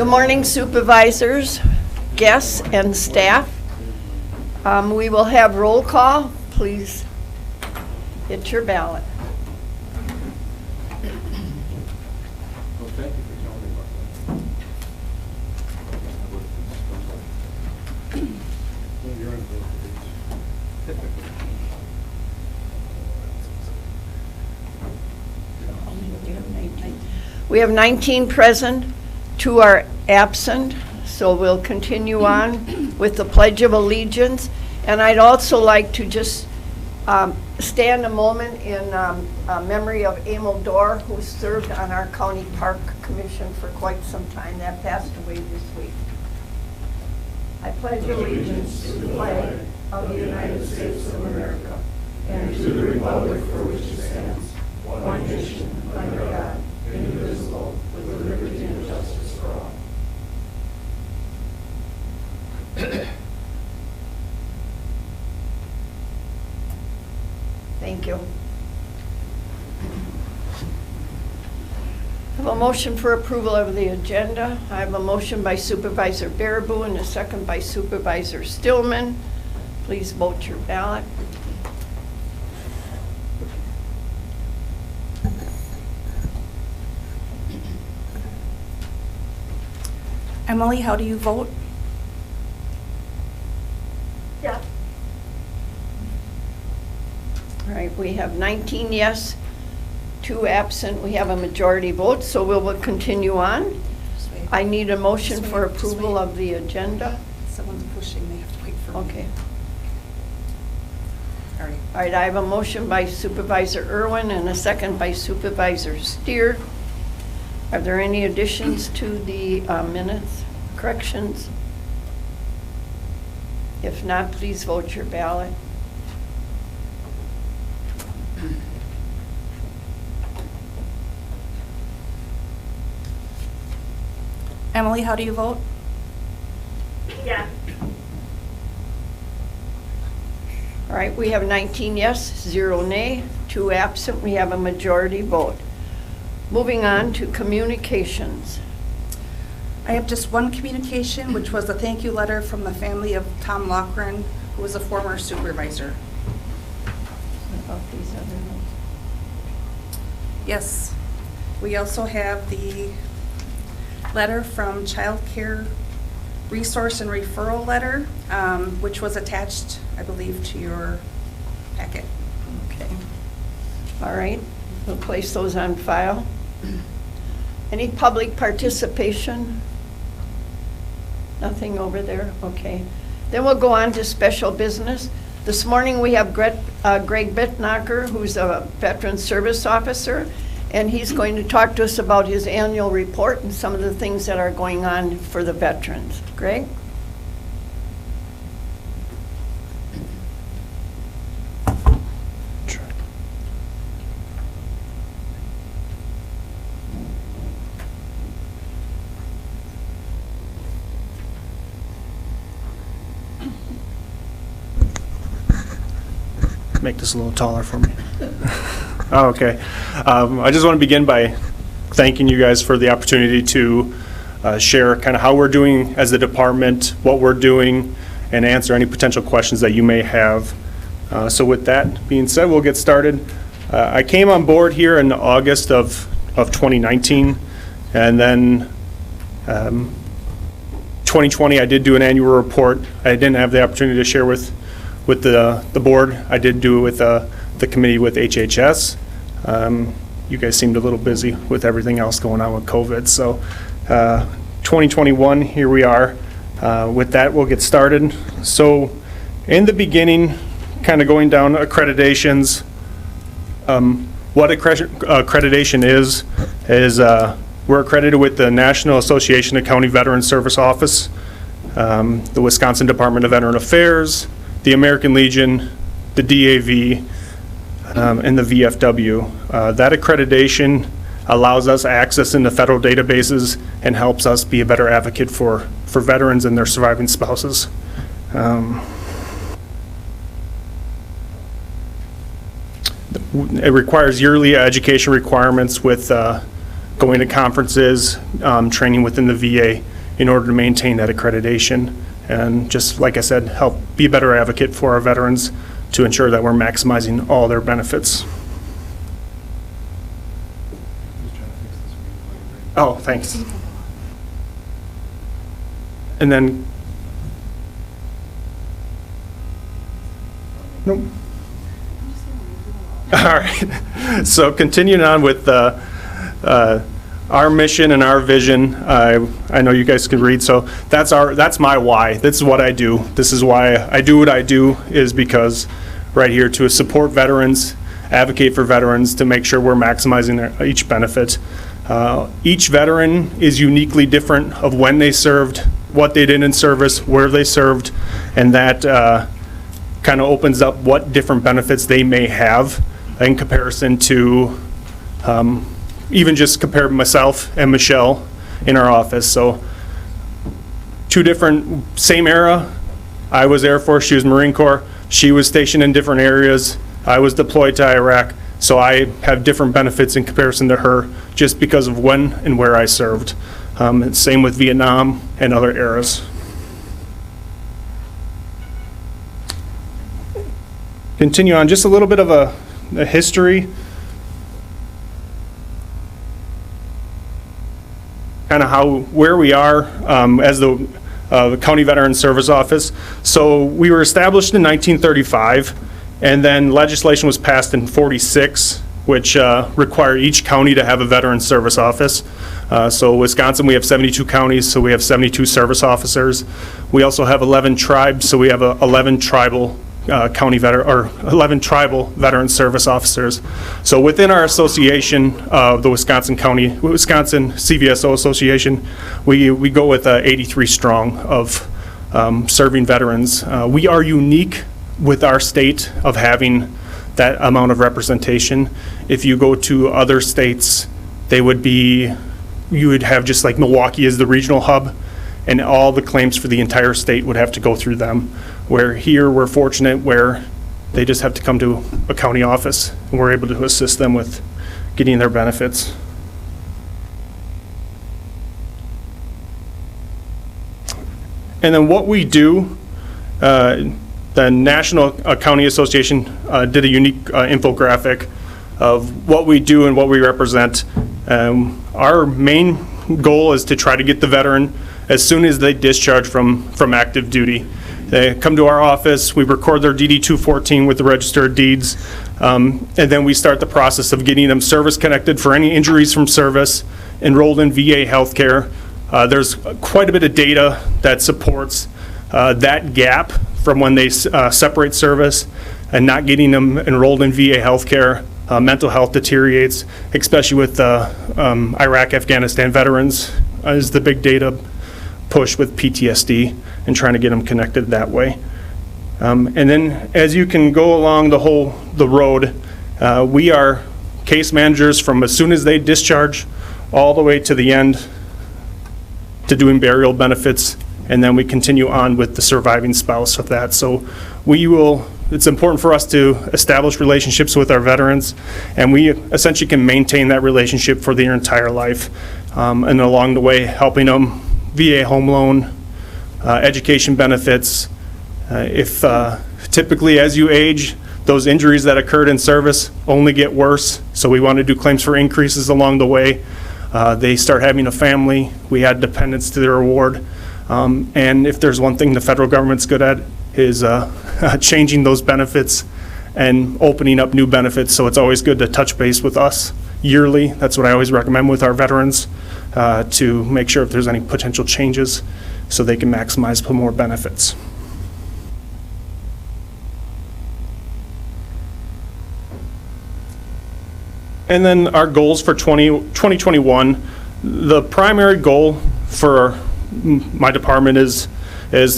Good morning, supervisors, guests, and staff. We will have roll call. Please hit your ballot. Well, thank you for telling me about that. Well, you're on the board. We have 19 present, 2 are absent, so we'll continue on with the Pledge of Allegiance. And I'd also like to just stand a moment in memory of Emil Dorr, who served on our County Park Commission for quite some time. That passed away this week. I pledge allegiance to the flag of the United States of America and to the republic for which it stands, one nation, under God, indivisible, with liberty and justice for all. Thank you. I have a motion for approval of the agenda. I have a motion by Supervisor Baraboo and a second by Supervisor Stillman. Please vote your ballot. Emily, how do you vote? Yeah. All right, we have 19 yes, 2 absent. We have a majority vote, so we will continue on. I need a motion for approval of the agenda. Someone's pushing, they have to wait for me. Okay. All right. All right, I have a motion by Supervisor Irwin and a second by Supervisor Steer. Are there any additions to the minutes, corrections? If not, please vote your ballot. Emily, how do you vote? Yes. All right, we have 19 yes, 0 nay, 2 absent. We have a majority vote. Moving on to communications. I have just one communication, which was a thank you letter from the family of Tom Laughrin, who was a former supervisor. What about these other ones? Yes. We also have the letter from Child Care Resource and Referral Letter, which was attached, I believe, to your packet. Okay. All right, we'll place those on file. Any public participation? Nothing over there? Okay. Then we'll go on to special business. This morning we have Greg Brittnacher, who's a Veteran Service Officer, and he's going to talk to us about his annual report and some of the things that are going on for the veterans. Greg? Make this a little taller for me. Oh, okay. I just want to begin by thanking you guys for the opportunity to share kind of how we're doing as a department, what we're doing, and answer any potential questions that you may have. So with that being said, we'll get started. I came on board here in August of 2019, and then 2020 I did do an annual report. I didn't have the opportunity to share with the board. I did do it with the committee with HHS. You guys seemed a little busy with everything else going on with COVID. So 2021, here we are. With that, we'll get started. So in the beginning, kind of going down accreditations, what accreditation is we're accredited with the National Association of County Veteran Service Office, the Wisconsin Department of Veteran Affairs, the American Legion, the DAV, and the VFW. That accreditation allows us access into federal databases and helps us be a better advocate for veterans and their surviving spouses. It requires yearly education requirements with going to conferences, training within the VA in order to maintain that accreditation. And just like I said, help be a better advocate for our veterans to ensure that we're maximizing all their benefits. Oh, thanks. And then, nope. All right. So continuing on with our mission and our vision, I know you guys can read. So that's my why. This is what I do. This is why I do what I do, is because right here to support veterans, advocate for veterans, to make sure we're maximizing each benefit. Each veteran is uniquely different of when they served, what they did in service, where they served, and that kind of opens up what different benefits they may have in comparison to even just compare myself and Michelle in our office. So two different, same era. I was Air Force, she was Marine Corps. She was stationed in different areas. I was deployed to Iraq. So I have different benefits in comparison to her just because of when and where I served. Same with Vietnam and other eras. Continue on, just a little bit of a history. Kind of where we are as the County Veteran Service Office. So we were established in 1935, and then legislation was passed in 46, which required each county to have a Veteran Service Office. So Wisconsin, we have 72 counties, so we have 72 service officers. We also have 11 tribes, so we have 11 tribal 11 tribal veteran service officers. So within our association, the Wisconsin CVSO Association, we go with 83 strong of serving veterans. We are unique with our state of having that amount of representation. If you go to other states, you would have just like Milwaukee as the regional hub, and all the claims for the entire state would have to go through them. Where here we're fortunate where they just have to come to a county office and we're able to assist them with getting their benefits. And then what we do, the National County Association did a unique infographic of what we do and what we represent. Our main goal is to try to get the veteran as soon as they discharge from active duty. They come to our office, we record their DD-214 with the Register of Deeds, and then we start the process of getting them service connected for any injuries from service, enrolled in VA healthcare. There's quite a bit of data that supports that gap from when they separate service and not getting them enrolled in VA healthcare. Mental health deteriorates, especially with Iraq, Afghanistan veterans, is the big data push with PTSD and trying to get them connected that way. And then as you can go along the road, we are case managers from as soon as they discharge all the way to the end to doing burial benefits, and then we continue on with the surviving spouse of that. So it's important for us to establish relationships with our veterans, and we essentially can maintain that relationship for their entire life. And along the way, helping them VA home loan, education benefits. If typically as you age, those injuries that occurred in service only get worse, so we want to do claims for increases along the way. They start having a family, we add dependents to their award. And if there's one thing the federal government's good at is changing those benefits and opening up new benefits, so it's always good to touch base with us yearly. That's what I always recommend with our veterans, to make sure if there's any potential changes so they can maximize more benefits. And then our goals for 2021, the primary goal for my department is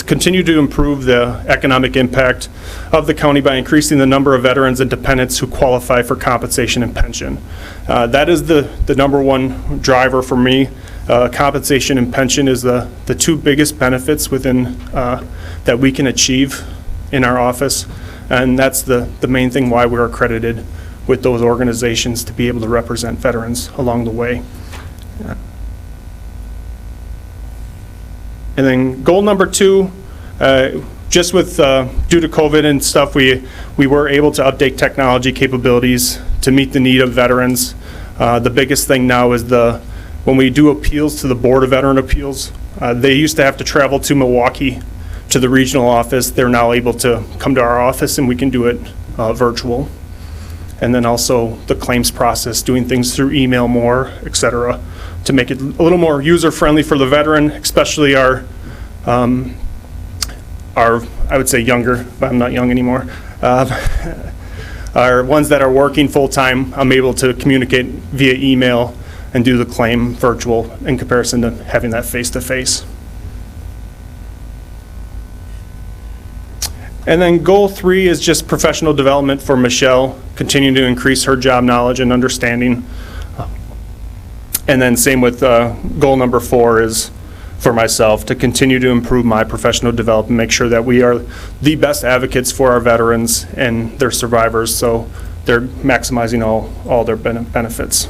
continue to improve the economic impact of the county by increasing the number of veterans and dependents who qualify for compensation and pension. That is the number one driver for me. Compensation and pension is the two biggest benefits within that we can achieve in our office, and that's the main thing why we're accredited with those organizations, to be able to represent veterans along the way. And then goal number 2, just with, due to COVID and stuff, we were able to update technology capabilities to meet the need of veterans. The biggest thing now is when we do appeals to the Board of Veteran Appeals, they used to have to travel to Milwaukee to the regional office. They're now able to come to our office and we can do it virtual. And then also the claims process, doing things through email more, et cetera, to make it a little more user-friendly for the veteran, especially our, I would say younger, but I'm not young anymore, are ones that are working full-time. I'm able to communicate via email and do the claim virtual in comparison to having that face-to-face. And then goal 3 is just professional development for Michelle, continuing to increase her job knowledge and understanding. And then same with goal number 4 is for myself to continue to improve my professional development, make sure that we are the best advocates for our veterans and their survivors, so they're maximizing all their benefits.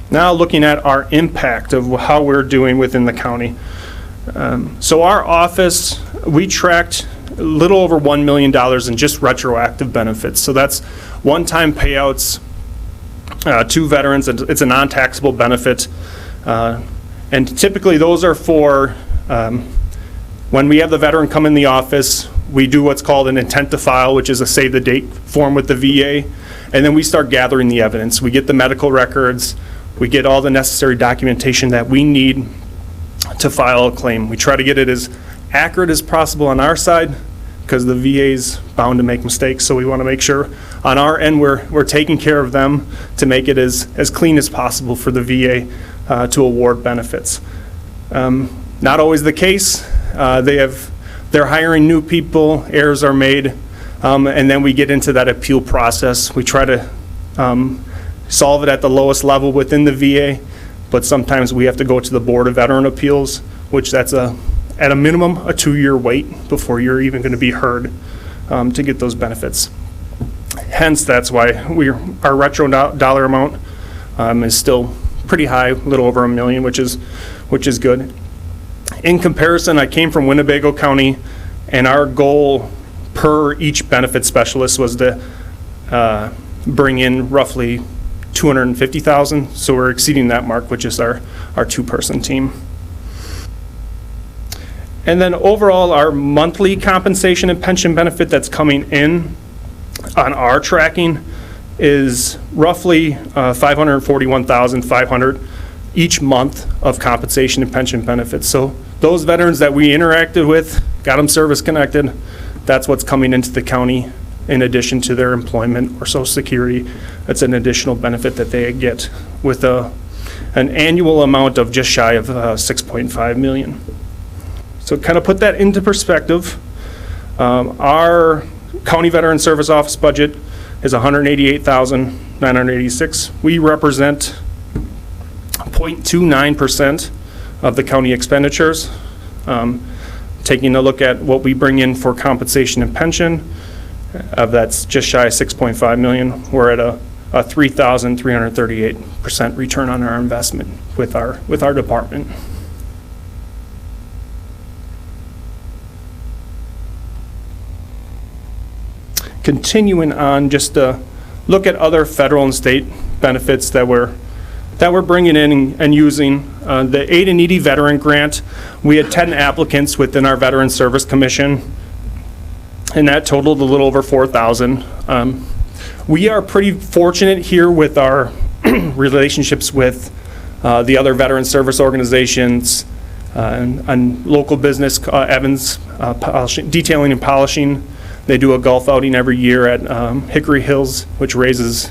Now looking at our impact of how we're doing within the county. So our office, we tracked a little over $1 million in just retroactive benefits. So that's one-time payouts to veterans. It's a non-taxable benefit. And typically those are for when we have the veteran come in the office, we do what's called an intent to file, which is a save the date form with the VA. And then we start gathering the evidence. We get the medical records. We get all the necessary documentation that we need to file a claim. We try to get it as accurate as possible on our side because the VA's bound to make mistakes, so we want to make sure on our end we're taking care of them to make it as clean as possible for the VA to award benefits. Not always the case. They're hiring new people, errors are made, and then we get into that appeal process. We try to solve it at the lowest level within the VA, but sometimes we have to go to the Board of Veteran Appeals, which that's at a minimum a 2-year wait before you're even going to be heard to get those benefits. Hence, that's why our retro dollar amount is still pretty high, a little over $1 million, which is good. In comparison, I came from Winnebago County, and our goal per each benefit specialist was to bring in roughly $250,000, so we're exceeding that mark, which is our 2-person team. And then overall, our monthly compensation and pension benefit that's coming in on our tracking is roughly $541,500 each month of compensation and pension benefits. So those veterans that we interacted with, got them service connected, that's what's coming into the county in addition to their employment or Social Security. That's an additional benefit that they get with an annual amount of just shy of $6.5 million. So kind of put that into perspective. Our County Veteran Service Office budget is $188,986. We represent 0.29% of the county expenditures. Taking a look at what we bring in for compensation and pension, that's just shy of $6.5 million. We're at a 3,338% return on our investment with our department. Continuing on, just to look at other federal and state benefits that we're bringing in and using. The Aid and Needy Veteran Grant, we had 10 applicants within our Veteran Service Commission, and that totaled a little over 4,000. We are pretty fortunate here with our relationships with the other veteran service organizations and local business, Evans Detailing and Polishing. They do a golf outing every year at Hickory Hills, which raises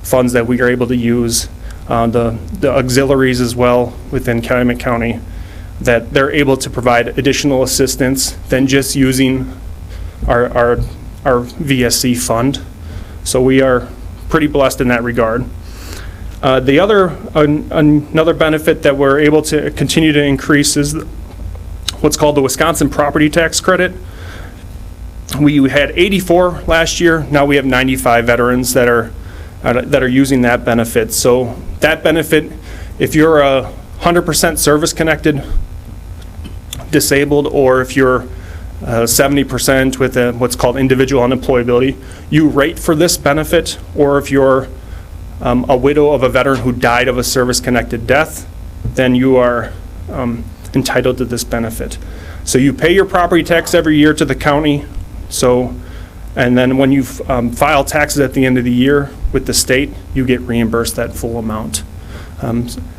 funds that we are able to use. The auxiliaries as well within Calumet County, that they're able to provide additional assistance than just using our VSC fund. So we are pretty blessed in that regard. Another benefit that we're able to continue to increase is what's called the Wisconsin Property Tax Credit. We had 84 last year. Now we have 95 veterans that are using that benefit. So that benefit if you're a 100% service-connected disabled, or if you're 70% with what's called individual unemployability, you rate for this benefit, or if you're a widow of a veteran who died of a service-connected death, then you are entitled to this benefit. So you pay your property tax every year to the county, and then when you file taxes at the end of the year with the state, you get reimbursed that full amount.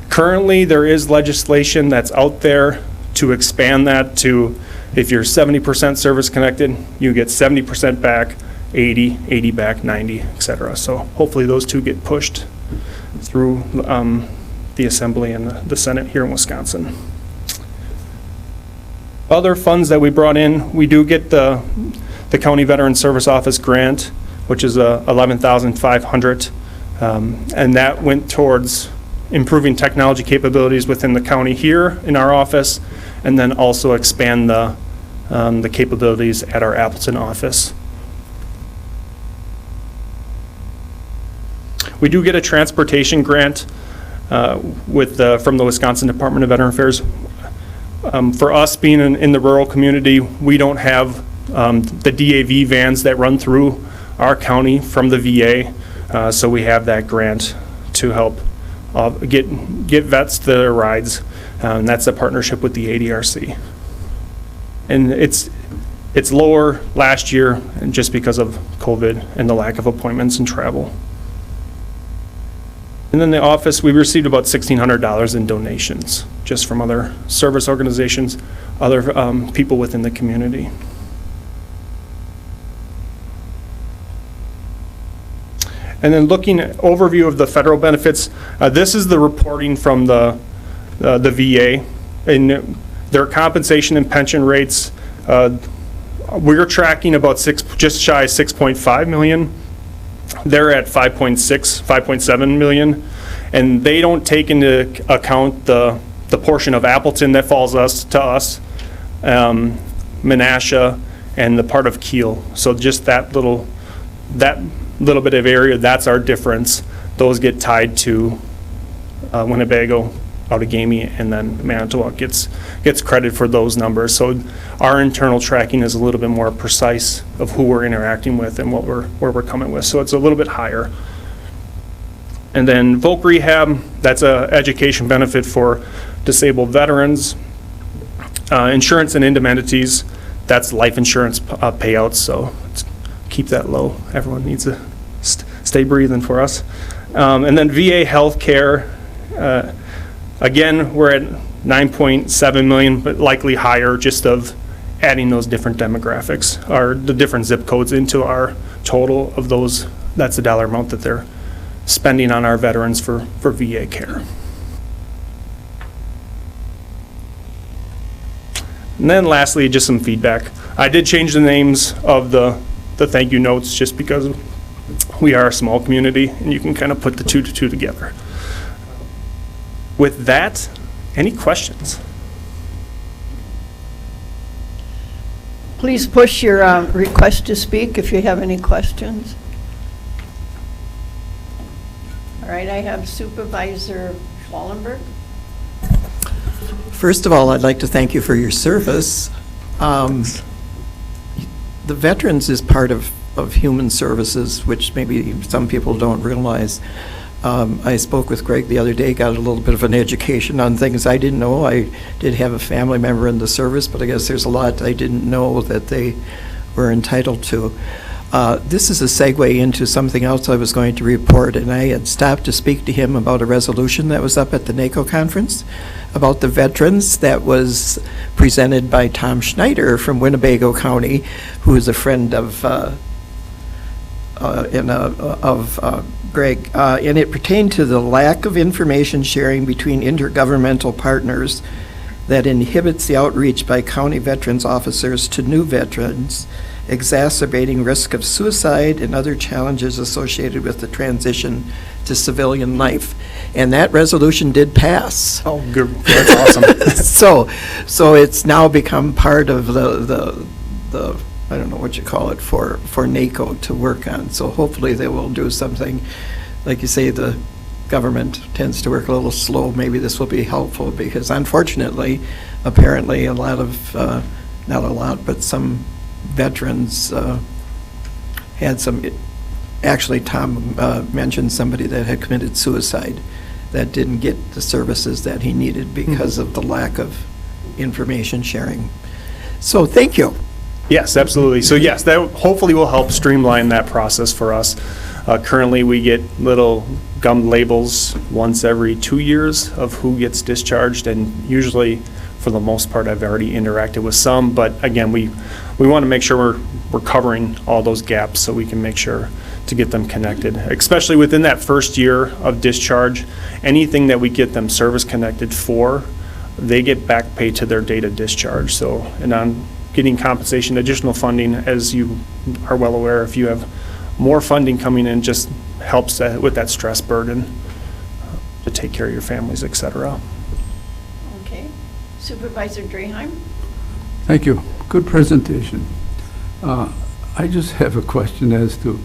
Currently, there is legislation that's out there to expand that to, if you're 70% service-connected, you get 70% back, 80 back, 90, et cetera. So hopefully those two get pushed through the Assembly and the Senate here in Wisconsin. Other funds that we brought in, we do get the County Veteran Service Office grant, which is $11,500, and that went towards improving technology capabilities within the county here in our office, and then also expand the capabilities at our Appleton office. We do get a transportation grant from the Wisconsin Department of Veteran Affairs. For us being in the rural community, we don't have the DAV vans that run through our county from the VA, so we have that grant to help get vets their rides, and that's a partnership with the ADRC. And it's lower last year just because of COVID and the lack of appointments and travel. And then the office, we received about $1,600 in donations just from other service organizations, other people within the community. And then looking at overview of the federal benefits, this is the reporting from the VA. And their compensation and pension rates, we're tracking about just shy of 6.5 million. They're at 5.7 million, and they don't take into account the portion of Appleton that falls to us, Menasha, and the part of Kiel. So just that little bit of area, that's our difference. Those get tied to Winnebago, Outagamie, and then Manitowoc gets credit for those numbers. So our internal tracking is a little bit more precise of who we're interacting with and where we're coming with. So it's a little bit higher. And then Voc Rehab, that's a education benefit for disabled veterans. Insurance and indemnities, that's life insurance payouts. So keep that low. Everyone needs to stay breathing for us. And then VA healthcare. Again, we're at 9.7 million, but likely higher just of adding those different demographics, or the different zip codes into our total of those. That's the dollar amount that they're spending on our veterans for VA care. And then lastly, just some feedback. I did change the names of the thank you notes just because we are a small community and you can kind of put the two together. With that, any questions? Please push your request to speak if you have any questions. All right, I have Supervisor Schwallenberg. First of all, I'd like to thank you for your service. The veterans is part of human services, which maybe some people don't realize. I spoke with Greg the other day, got a little bit of an education on things I didn't know. I did have a family member in the service, but I guess there's a lot I didn't know that they were entitled to. This is a segue into something else I was going to report, and I had stopped to speak to him about a resolution that was up at the NACO conference about the veterans that was presented by Tom Schneider from Winnebago County, who is a friend of Greg, and it pertained to the lack of information sharing between intergovernmental partners that inhibits the outreach by county veterans officers to new veterans, exacerbating risk of suicide and other challenges associated with the transition to civilian life. And that resolution did pass. Oh, good. That's awesome. So it's now become part of the I don't know what you call it, for NACO to work on. So hopefully they will do something, like you say, the government tends to work a little slow, maybe this will be helpful, because unfortunately, apparently, a lot of, not a lot, but some veterans had some, actually, Tom mentioned somebody that had committed suicide that didn't get the services that he needed because of the lack of information sharing. So, thank you. Yes, absolutely. So yes, that hopefully will help streamline that process for us. Currently, we get little gummed labels once every 2 years of who gets discharged, and usually, for the most part, I've already interacted with some, but again, we want to make sure we're covering all those gaps so we can make sure to get them connected, especially within that first year of discharge. Anything that we get them service connected for, they get back pay to their date of discharge. So, and on getting compensation, additional funding, as you are well aware, if you have more funding coming in, just helps with that stress burden to take care of your families, et cetera. Okay. Supervisor Draheim? Thank you. Good presentation. I just have a question as to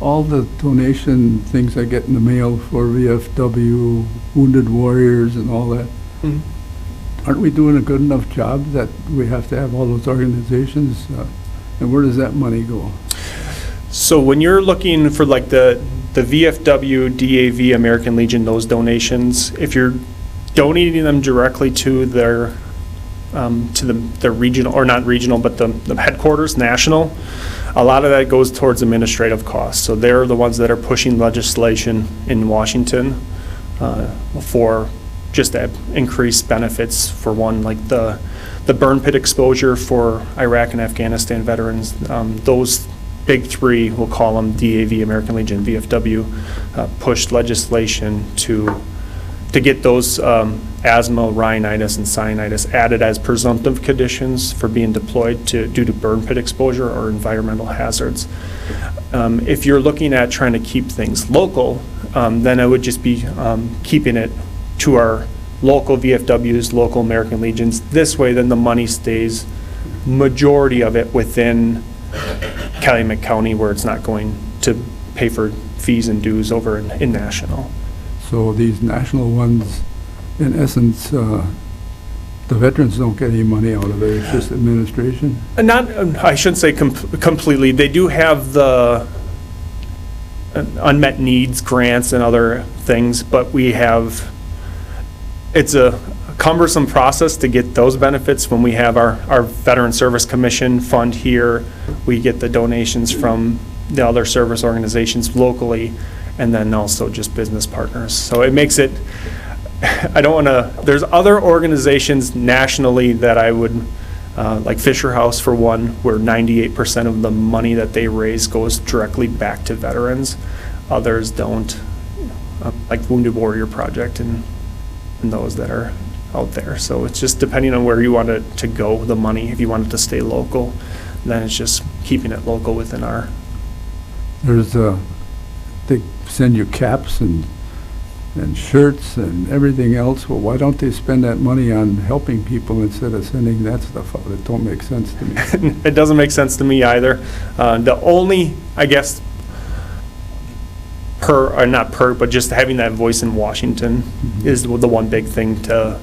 all the donation things I get in the mail for VFW, Wounded Warriors, and all that. Aren't we doing a good enough job that we have to have all those organizations? And where does that money go? So when you're looking for like the VFW, DAV, American Legion, those donations, if you're donating them directly to their regional, or not regional, but the headquarters, national, a lot of that goes towards administrative costs. So they're the ones that are pushing legislation in Washington for just that increased benefits. For one, like the burn pit exposure for Iraq and Afghanistan veterans, those big three, we'll call them DAV, American Legion, VFW, pushed legislation to get those asthma, rhinitis, and sinusitis added as presumptive conditions for being deployed due to burn pit exposure or environmental hazards. If you're looking at trying to keep things local, then I would just be keeping it to our local VFWs, local American Legions. This way, then the money stays, majority of it, within Calumet County, where it's not going to pay for fees and dues over in national. So these national ones, in essence, the veterans don't get any money out of it, it's just administration? Not, I shouldn't say completely. They do have the unmet needs grants and other things, but it's a cumbersome process to get those benefits. When we have our Veteran Service Commission fund here, we get the donations from the other service organizations locally, and then also just business partners. So it makes it, I don't want to, there's other organizations nationally that I would, like Fisher House for one, where 98% of the money that they raise goes directly back to veterans. Others don't, like Wounded Warrior Project and those that are out there. So it's just depending on where you want it to go, the money. If you want it to stay local, then it's just keeping it local within our. There's they send you caps and shirts and everything else. Well, why don't they spend that money on helping people instead of sending that stuff out? It don't make sense to me. It doesn't make sense to me either. The only, I guess, but just having that voice in Washington is the one big thing to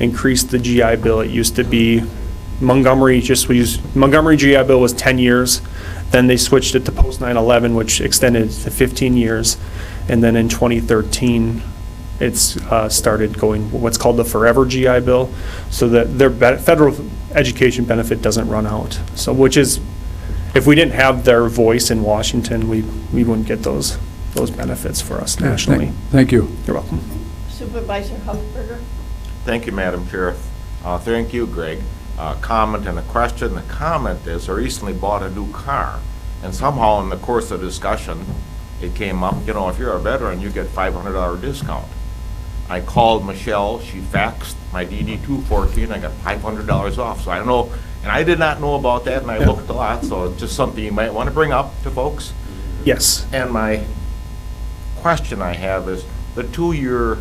increase the GI Bill. It used to be Montgomery GI Bill was 10 years. Then they switched it to post 9/11, which extended to 15 years. And then in 2013, it's started going what's called the Forever GI Bill, so that their federal education benefit doesn't run out. So, which is, if we didn't have their voice in Washington, we wouldn't get those benefits for us nationally. Thank you. You're welcome. Supervisor Huffberger? Thank you, Madam Chair. Thank you, Greg. Comment and a question. The comment is, I recently bought a new car, and somehow in the course of discussion, it came up, if you're a veteran, you get $500 discount. I called Michelle, she faxed my DD-214, I got $500 off. So I don't know, and I did not know about that, and I looked a lot, so it's just something you might want to bring up to folks. Yes. And my question I have is, the 2-year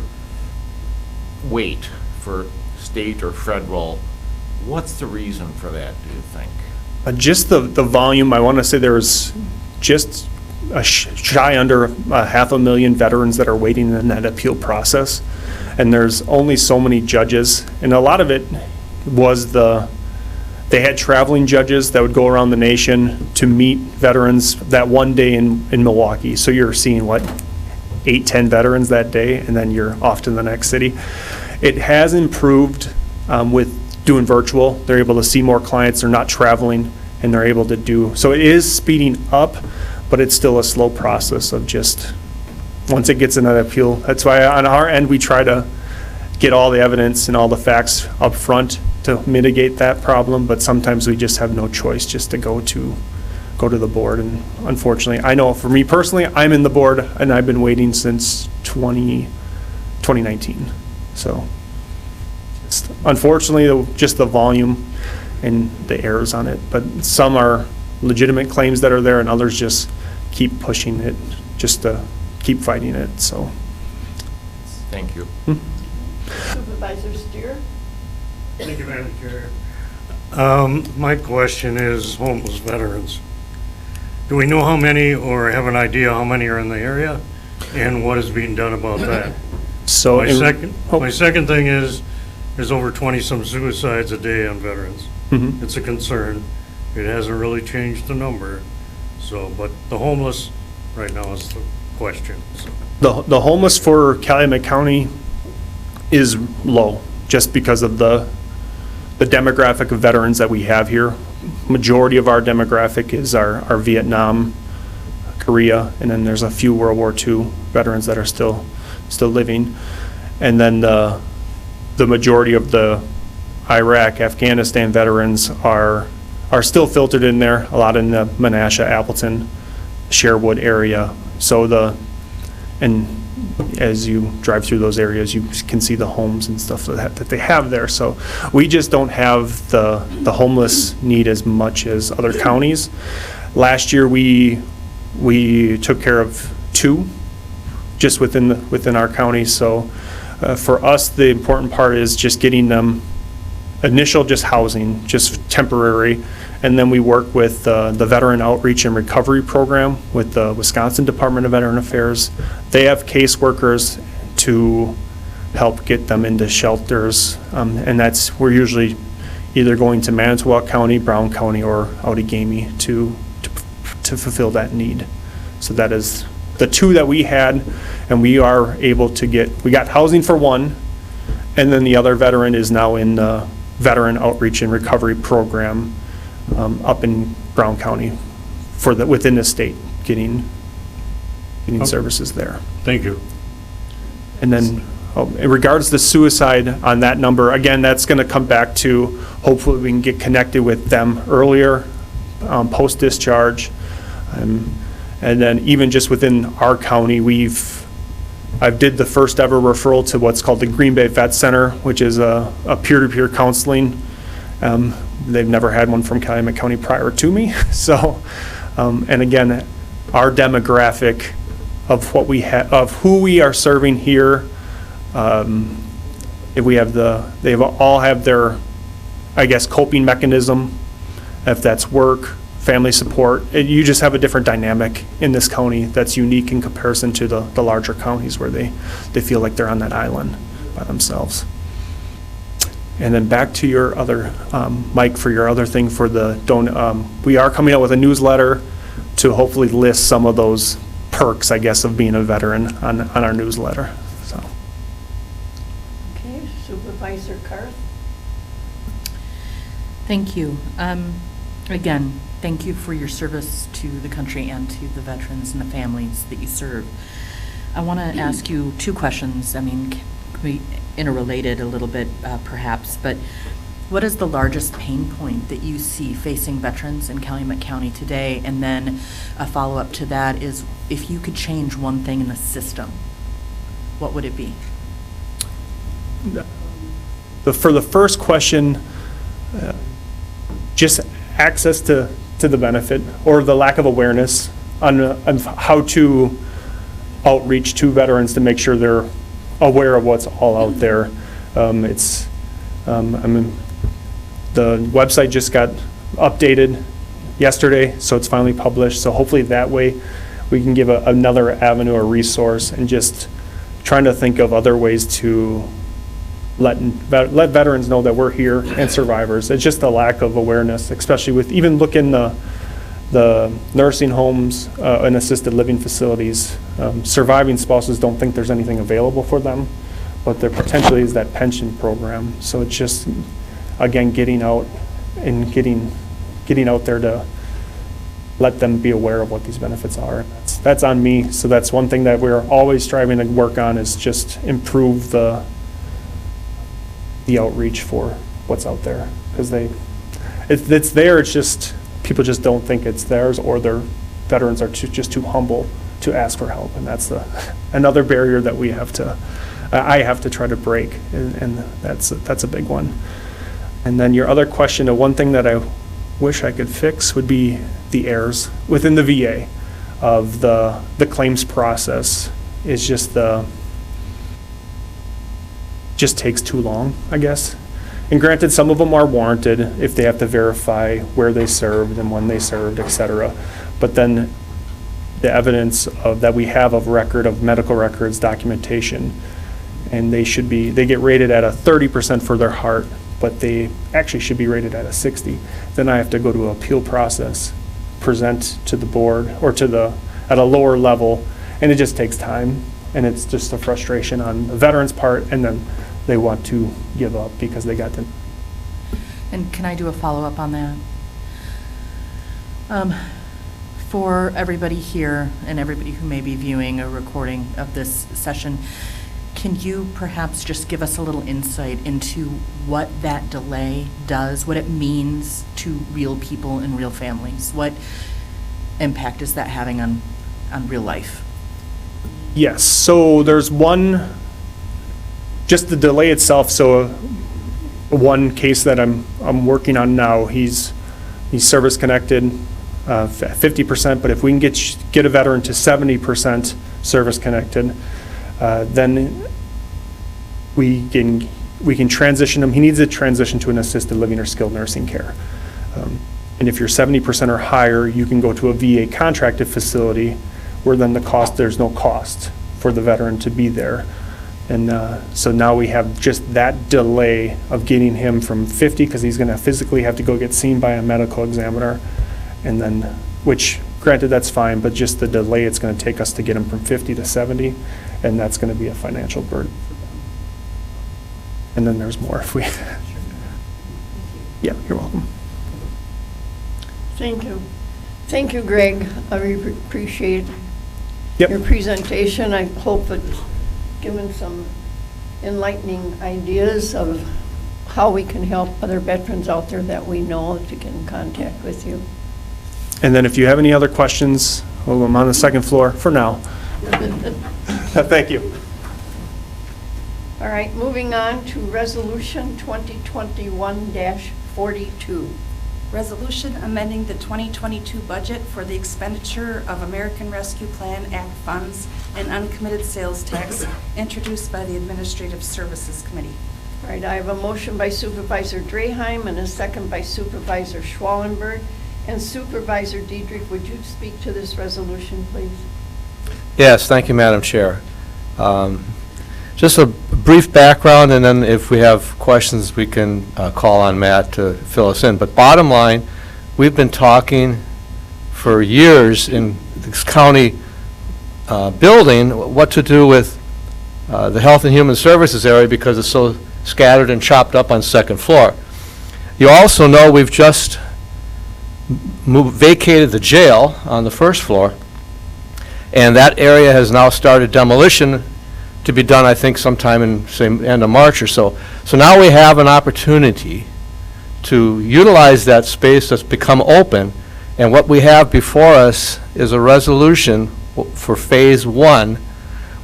wait for state or federal, what's the reason for that, do you think? Just the volume. I want to say there was just shy under 500,000 veterans that are waiting in that appeal process. And there's only so many judges, and a lot of it was they had traveling judges that would go around the nation to meet veterans that one day in Milwaukee. So you're seeing, 8, 10 veterans that day, and then you're off to the next city. It has improved with doing virtual. They're able to see more clients, they're not traveling, and they're able to do, so it is speeding up, but it's still a slow process of just, once it gets in that appeal. That's why on our end, we try to get all the evidence and all the facts up front to mitigate that problem, but sometimes we just have no choice just to go to the board. And unfortunately, I know for me personally, I'm in the board and I've been waiting since 2019. So unfortunately, just the volume and the errors on it, but some are legitimate claims that are there, and others just keep pushing it just to keep fighting it. So Thank you. Supervisor Steer? Thank you, Madam Chair. My question is homeless veterans. Do we know how many, or have an idea how many are in the area, and what is being done about that? So My second thing is, there's over 20-some suicides a day on veterans. Mhm. It's a concern. It hasn't really changed the number, but the homeless right now is the question, so. The homeless for Calumet County is low, just because of the demographic of veterans that we have here. Majority of our demographic is our Vietnam, Korea, and then there's a few World War II veterans that are still living. And then the majority of the Iraq, Afghanistan veterans are still filtered in there, a lot in the Menasha, Appleton, Sherwood area. And as you drive through those areas, you can see the homes and stuff that they have there. So we just don't have the homeless need as much as other counties. Last year, we took care of 2 just within our county. So for us, the important part is just getting them initial just housing, just temporary, and then we work with the Veteran Outreach and Recovery Program with the Wisconsin Department of Veteran Affairs. They have caseworkers to help get them into shelters, and we're usually either going to Manitowoc County, Brown County, or Outagamie to fulfill that need. So that is the 2 that we had, and we are able to we got housing for 1, and then the other veteran is now in the Veteran Outreach and Recovery Program up in Brown County within the state, getting services there. Thank you. And then in regards to suicide on that number, again, that's going to come back to hopefully we can get connected with them earlier, post-discharge. And then even just within our county, I did the first ever referral to what's called the Green Bay Vet Center, which is a peer-to-peer counseling. They've never had one from Calumet County prior to me. So, and again, our demographic of of who we are serving here, they all have their, I guess, coping mechanism. If that's work, family support, you just have a different dynamic in this county that's unique in comparison to the larger counties where they feel like they're on that island by themselves. And then back to your other, Mike, for your other thing for we are coming out with a newsletter to hopefully list some of those perks, I guess, of being a veteran on our newsletter. So. Okay, Supervisor Karth? Thank you. Again, thank you for your service to the country and to the veterans and the families that you serve. I want to ask you 2 questions. I mean, can we interrelated a little bit, perhaps, but what is the largest pain point that you see facing veterans in Calumet County today? And then a follow-up to that is, if you could change one thing in the system, what would it be? For the first question, just access to the benefit, or the lack of awareness on how to outreach to veterans to make sure they're aware of what's all out there. The website just got updated yesterday, so it's finally published. So hopefully that way we can give another avenue or resource, and just trying to think of other ways to let veterans know that we're here and survivors. It's just a lack of awareness, especially with even looking the nursing homes and assisted living facilities. Surviving spouses don't think there's anything available for them, but there potentially is that pension program. So it's just, again, getting out and getting out there to let them be aware of what these benefits are. That's on me. So that's one thing that we're always striving to work on, is just improve the outreach for what's out there. Because it's there, it's just, people just don't think it's theirs, or their veterans are just too humble to ask for help. And that's another barrier that we have to, I have to try to break, and that's a big one. And then your other question, the one thing that I wish I could fix would be the errors within the VA of the claims process. Is just takes too long, I guess. And granted, some of them are warranted if they have to verify where they served and when they served, et cetera. But then the evidence that we have of record of medical records, documentation, and they get rated at a 30% for their heart, but they actually should be rated at a 60. Then I have to go to an appeal process, present to the board or at a lower level, and it just takes time, and it's just a frustration on the veteran's part, and then they want to give up because they got them. And can I do a follow-up on that? For everybody here and everybody who may be viewing a recording of this session, can you perhaps just give us a little insight into what that delay does, what it means to real people and real families? What impact is that having on real life? Yes, so there's just the delay itself. So one case that I'm working on now, he's service connected, 50%, but if we can get a veteran to 70% service connected, then we can transition him. He needs to transition to an assisted living or skilled nursing care. And if you're 70% or higher, you can go to a VA contracted facility where then there's no cost for the veteran to be there. And so now we have just that delay of getting him from 50, because he's going to physically have to go get seen by a medical examiner, and then, which granted that's fine, but just the delay it's going to take us to get him from 50 to 70, and that's going to be a financial burden for them. And then there's more if we. Yeah, you're welcome. Thank you. Thank you, Greg. I appreciate Yep. your presentation. I hope it's given some enlightening ideas of how we can help other veterans out there that we know to get in contact with you. And then if you have any other questions, well, I'm on the second floor for now. Thank you. All right, moving on to Resolution 2021-42. Resolution amending the 2022 budget for the expenditure of American Rescue Plan Act funds and uncommitted sales tax, introduced by the Administrative Services Committee. All right, I have a motion by Supervisor Draheim and a second by Supervisor Schwallenberg. And Supervisor Diedrich, would you speak to this resolution, please? Yes, thank you, Madam Chair. Just a brief background, and then if we have questions, we can call on Matt to fill us in. But bottom line, we've been talking for years in this county building what to do with the Health and Human Services area, because it's so scattered and chopped up on second floor. You also know we've just vacated the jail on the first floor, and that area has now started demolition to be done, I think, sometime in, say, end of March or so. So now we have an opportunity to utilize that space that's become open, and what we have before us is a resolution for Phase 1,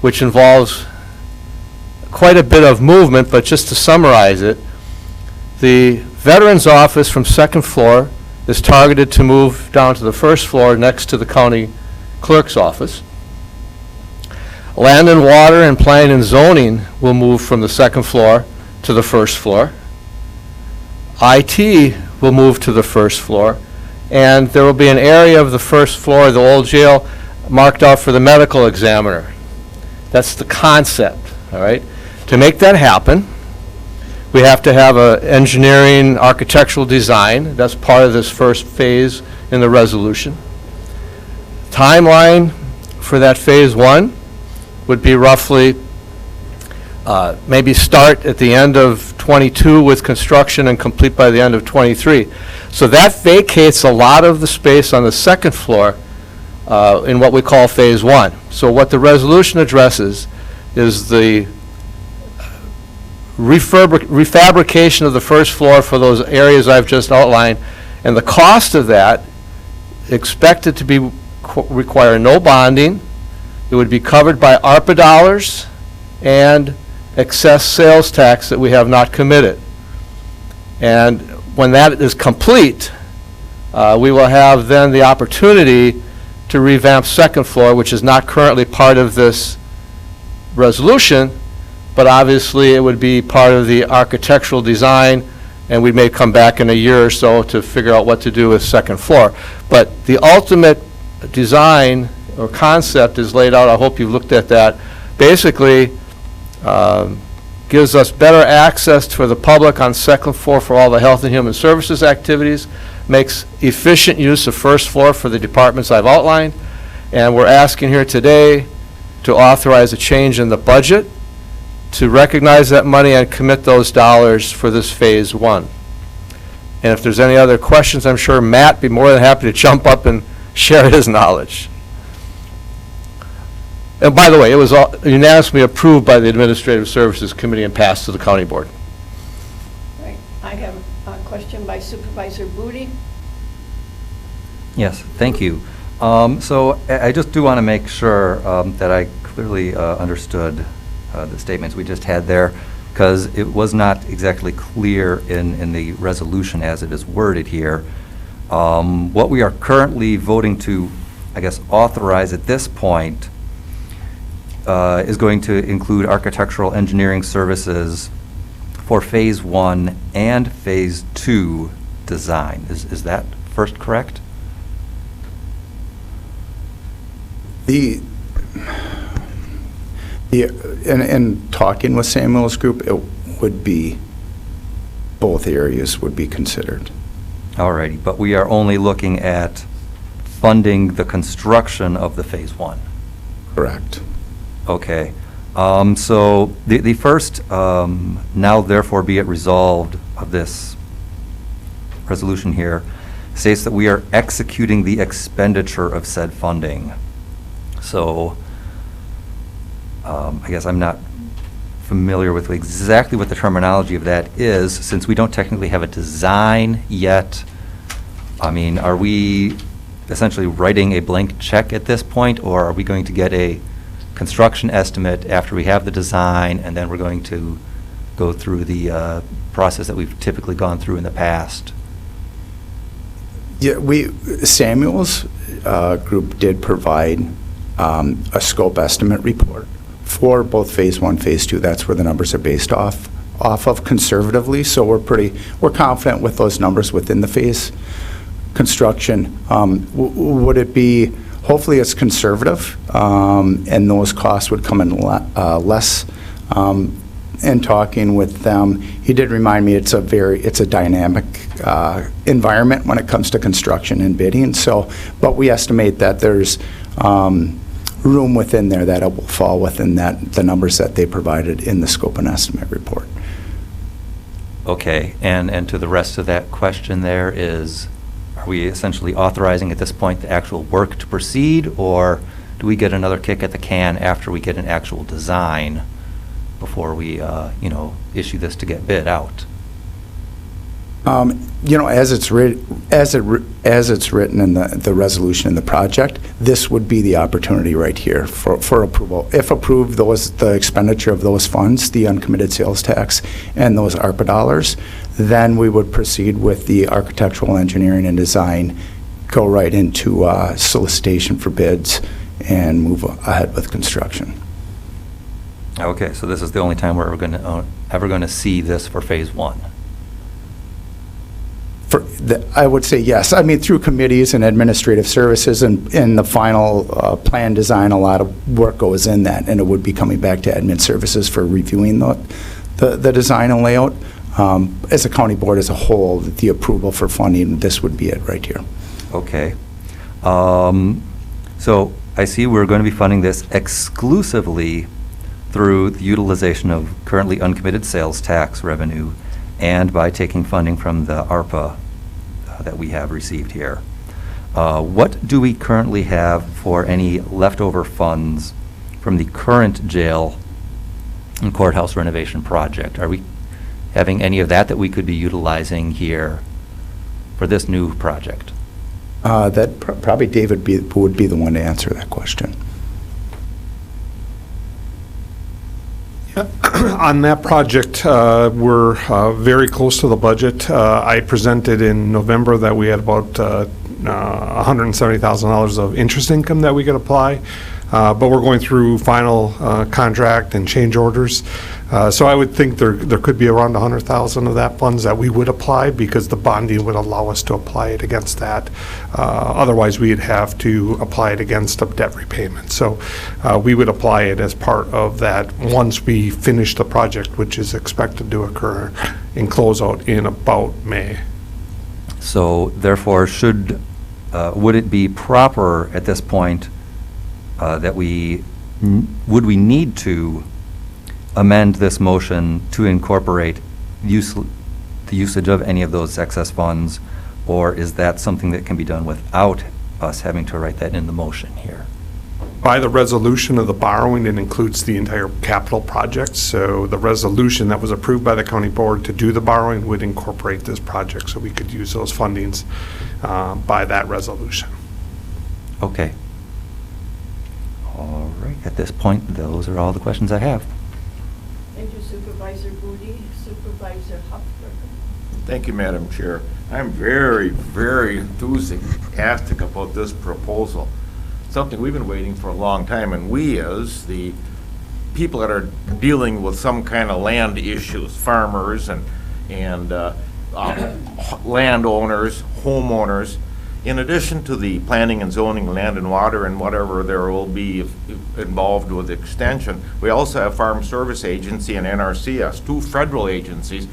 which involves quite a bit of movement, but just to summarize it, the Veterans Office from second floor is targeted to move down to the first floor next to the county clerk's office. Land and Water and Planning and Zoning will move from the second floor to the first floor. IT will move to the first floor, and there will be an area of the first floor of the old jail marked out for the medical examiner. That's the concept, all right? To make that happen, we have to have an engineering architectural design. That's part of this first phase in the resolution. Timeline for that phase 1 would be roughly maybe start at the end of '22 with construction and complete by the end of '23. So that vacates a lot of the space on the second floor in what we call phase 1. So what the resolution addresses is the refabrication of the first floor for those areas I've just outlined, and the cost of that expected to be require no bonding. It would be covered by ARPA dollars and excess sales tax that we have not committed. And when that is complete, we will have then the opportunity to revamp second floor, which is not currently part of this resolution, but obviously it would be part of the architectural design, and we may come back in a year or so to figure out what to do with second floor. But the ultimate design or concept is laid out. I hope you've looked at that. Basically, gives us better access for the public on second floor for all the health and human services activities, makes efficient use of first floor for the departments I've outlined, and we're asking here today to authorize a change in the budget to recognize that money and commit those dollars for this phase 1. And if there's any other questions, I'm sure Matt would be more than happy to jump up and share his knowledge. And by the way, it was unanimously approved by the Administrative Services Committee and passed to the County Board. Right. I have a question by Supervisor Booty. Yes, thank you. So I just do want to make sure that I clearly understood the statements we just had there, because it was not exactly clear in the resolution as it is worded here. What we are currently voting to, I guess, authorize at this point is going to include architectural engineering services for phase 1 and phase 2 design. Is that first correct? In talking with Samuel's group, it would be, both areas would be considered. Alrighty, but we are only looking at funding the construction of the phase 1. Correct. Okay. So the first, now therefore be it resolved of this resolution here, states that we are executing the expenditure of said funding. So I guess I'm not familiar with exactly what the terminology of that is, since we don't technically have a design yet. I mean, are we essentially writing a blank check at this point, or are we going to get a construction estimate after we have the design, and then we're going to go through the process that we've typically gone through in the past? Yeah, Samuel's group did provide a scope estimate report for both phase 1, phase 2. That's where the numbers are based off of conservatively. So we're confident with those numbers within the phase construction. Would it be? Hopefully, it's conservative, and those costs would come in less. In talking with them, he did remind me it's a dynamic environment when it comes to construction and bidding. So, but we estimate that there's room within there that it will fall within the numbers that they provided in the scope and estimate report. Okay, and to the rest of that question there is, are we essentially authorizing at this point the actual work to proceed, or do we get another kick at the can after we get an actual design before we, issue this to get bid out? As it's written in the resolution in the project, this would be the opportunity right here for approval. If approved, the expenditure of those funds, the uncommitted sales tax, and those ARPA dollars, then we would proceed with the architectural engineering and design, go right into solicitation for bids, and move ahead with construction. Okay, so this is the only time we're ever going to see this for phase 1. I would say yes. I mean, through committees and administrative services and in the final plan design, a lot of work goes in that, and it would be coming back to admin services for reviewing the design and layout. As a county board as a whole, the approval for funding, this would be it right here. Okay. So I see we're going to be funding this exclusively through the utilization of currently uncommitted sales tax revenue and by taking funding from the ARPA that we have received here. What do we currently have for any leftover funds from the current jail and courthouse renovation project? Are we having any of that we could be utilizing here for this new project? That probably David would be the one to answer that question. On that project, we're very close to the budget. I presented in November that we had about $170,000 of interest income that we could apply, but we're going through final contract and change orders. So I would think there could be around $100,000 of that funds that we would apply because the bonding would allow us to apply it against that. Otherwise, we'd have to apply it against a debt repayment. So we would apply it as part of that once we finish the project, which is expected to occur in closeout in about May. So therefore, would it be proper at this point that would we need to amend this motion to incorporate the usage of any of those excess funds, or is that something that can be done without us having to write that in the motion here? By the resolution of the borrowing, it includes the entire capital project. So the resolution that was approved by the county board to do the borrowing would incorporate this project, so we could use those fundings by that resolution. Okay. All right. At this point, those are all the questions I have. Thank you, Supervisor Booty. Supervisor Huffberger. Thank you, Madam Chair. I'm very, very enthusiastic about this proposal. Something we've been waiting for a long time, and we as the people that are dealing with some kind of land issues, farmers and landowners, homeowners, in addition to the planning and zoning, land and water, and whatever there will be involved with extension, we also have Farm Service Agency and NRCS, two federal agencies.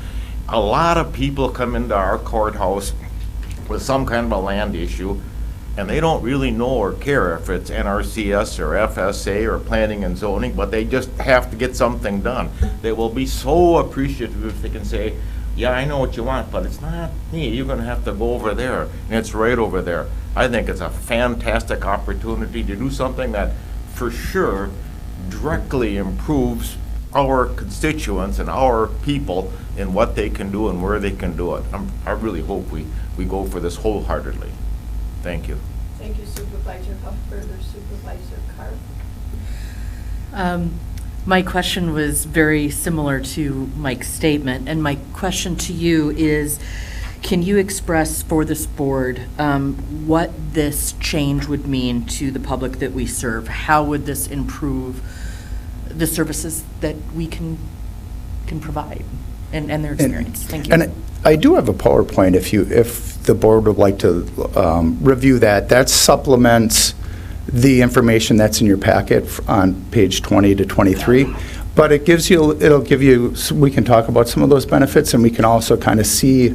A lot of people come into our courthouse with some kind of a land issue, and they don't really know or care if it's NRCS or FSA or planning and zoning, but they just have to get something done. They will be so appreciative if they can say, yeah, I know what you want, but it's not me. You're going to have to go over there, and it's right over there. I think it's a fantastic opportunity to do something that for sure directly improves our constituents and our people in what they can do and where they can do it. I really hope we go for this wholeheartedly. Thank you. Thank you, Supervisor Huffberger. Supervisor Carr. My question was very similar to Mike's statement, and my question to you is, can you express for this board what this change would mean to the public that we serve? How would this improve the services that we can provide and their experience? Thank you. And I do have a PowerPoint if the board would like to review that. That supplements the information that's in your packet on page 20 to 23. But it'll give you, we can talk about some of those benefits, and we can also kind of see,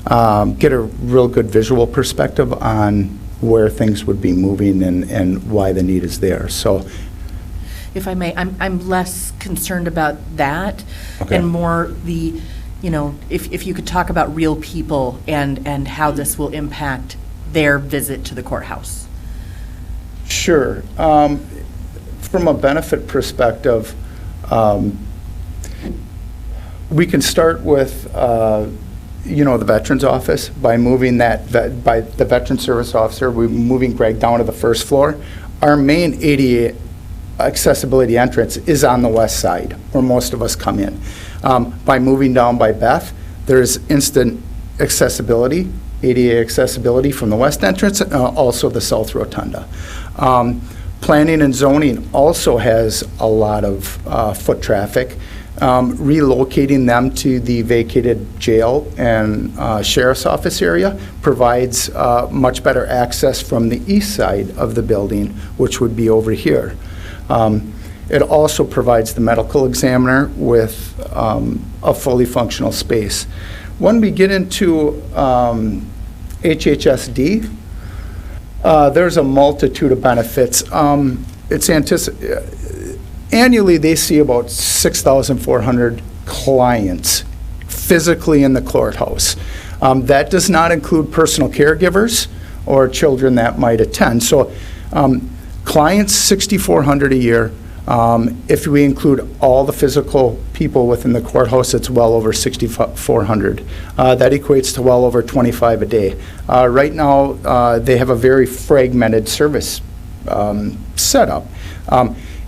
get a real good visual perspective on where things would be moving and why the need is there. So, if I may, I'm less concerned about that, Okay. and more the, if you could talk about real people and how this will impact their visit to the courthouse. Sure. From a benefit perspective, we can start with, the Veterans Office by moving by the Veteran Service Officer, we're moving Greg down to the first floor. Our main ADA accessibility entrance is on the west side, where most of us come in. By moving down by Beth, there's instant accessibility, ADA accessibility from the west entrance, also the south rotunda. Planning and zoning also has a lot of foot traffic. Relocating them to the vacated jail and sheriff's office area provides much better access from the east side of the building, which would be over here. It also provides the medical examiner with a fully functional space. When we get into HHSD, there's a multitude of benefits. Annually, they see about 6,400 clients physically in the courthouse. That does not include personal caregivers or children that might attend. So clients, 6,400 a year. If we include all the physical people within the courthouse, it's well over 6,400. That equates to well over 25 a day. Right now, they have a very fragmented service setup.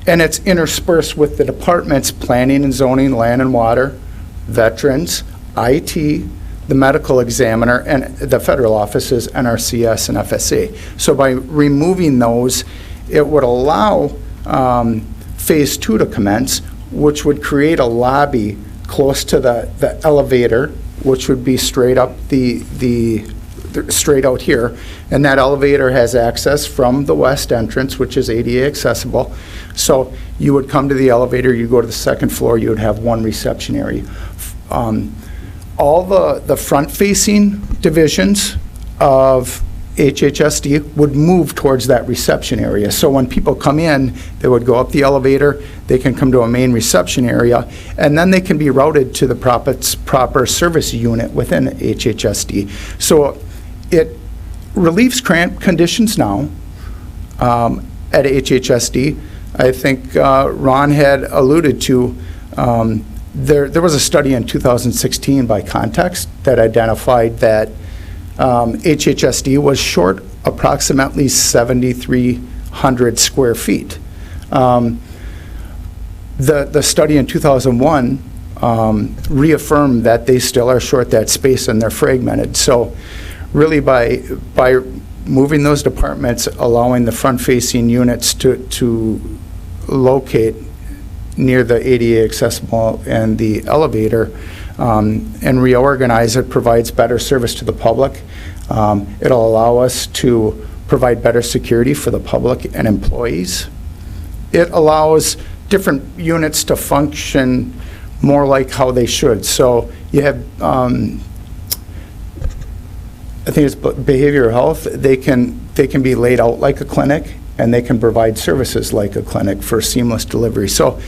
And it's interspersed with the departments: planning and zoning, land and water, veterans, IT, the medical examiner, and the federal offices, NRCS and FSA. So by removing those, it would allow Phase 2 to commence, which would create a lobby close to the elevator, which would be straight up straight out here. And that elevator has access from the west entrance, which is ADA accessible. So you would come to the elevator, you go to the second floor, you would have one reception area. All the front-facing divisions of HHSD would move towards that reception area. So when people come in, they would go up the elevator, they can come to a main reception area, and then they can be routed to the proper service unit within HHSD. So it relieves cramped conditions now at HHSD. I think Ron had alluded to, there was a study in 2016 by Context that identified that HHSD was short approximately 7,300 square feet. The study in 2001 reaffirmed that they still are short that space and they're fragmented. So really by moving those departments, allowing the front-facing units to locate near the ADA accessible and the elevator, and reorganize it, provides better service to the public. It'll allow us to provide better security for the public and employees. It allows different units to function more like how they should. So you have, I think it's behavioral health. They can be laid out like a clinic, and they can provide services like a clinic for seamless delivery. So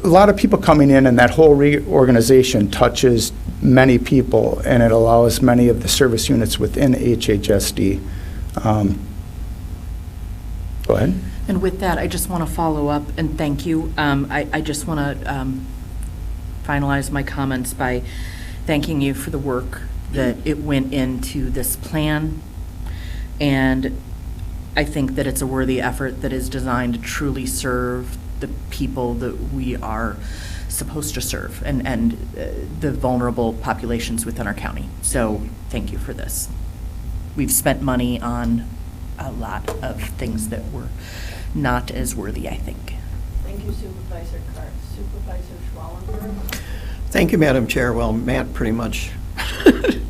a lot of people coming in, and that whole reorganization touches many people, and it allows many of the service units within HHSD. Go ahead. And with that, I just want to follow up and thank you. I just want to finalize my comments by thanking you for the work that it went into this plan. And I think that it's a worthy effort that is designed to truly serve the people that we are supposed to serve and the vulnerable populations within our county. So thank you for this. We've spent money on a lot of things that were not as worthy, I think. Thank you, Supervisor Carr. Supervisor Schwallenberg. Thank you, Madam Chair. Well, Matt pretty much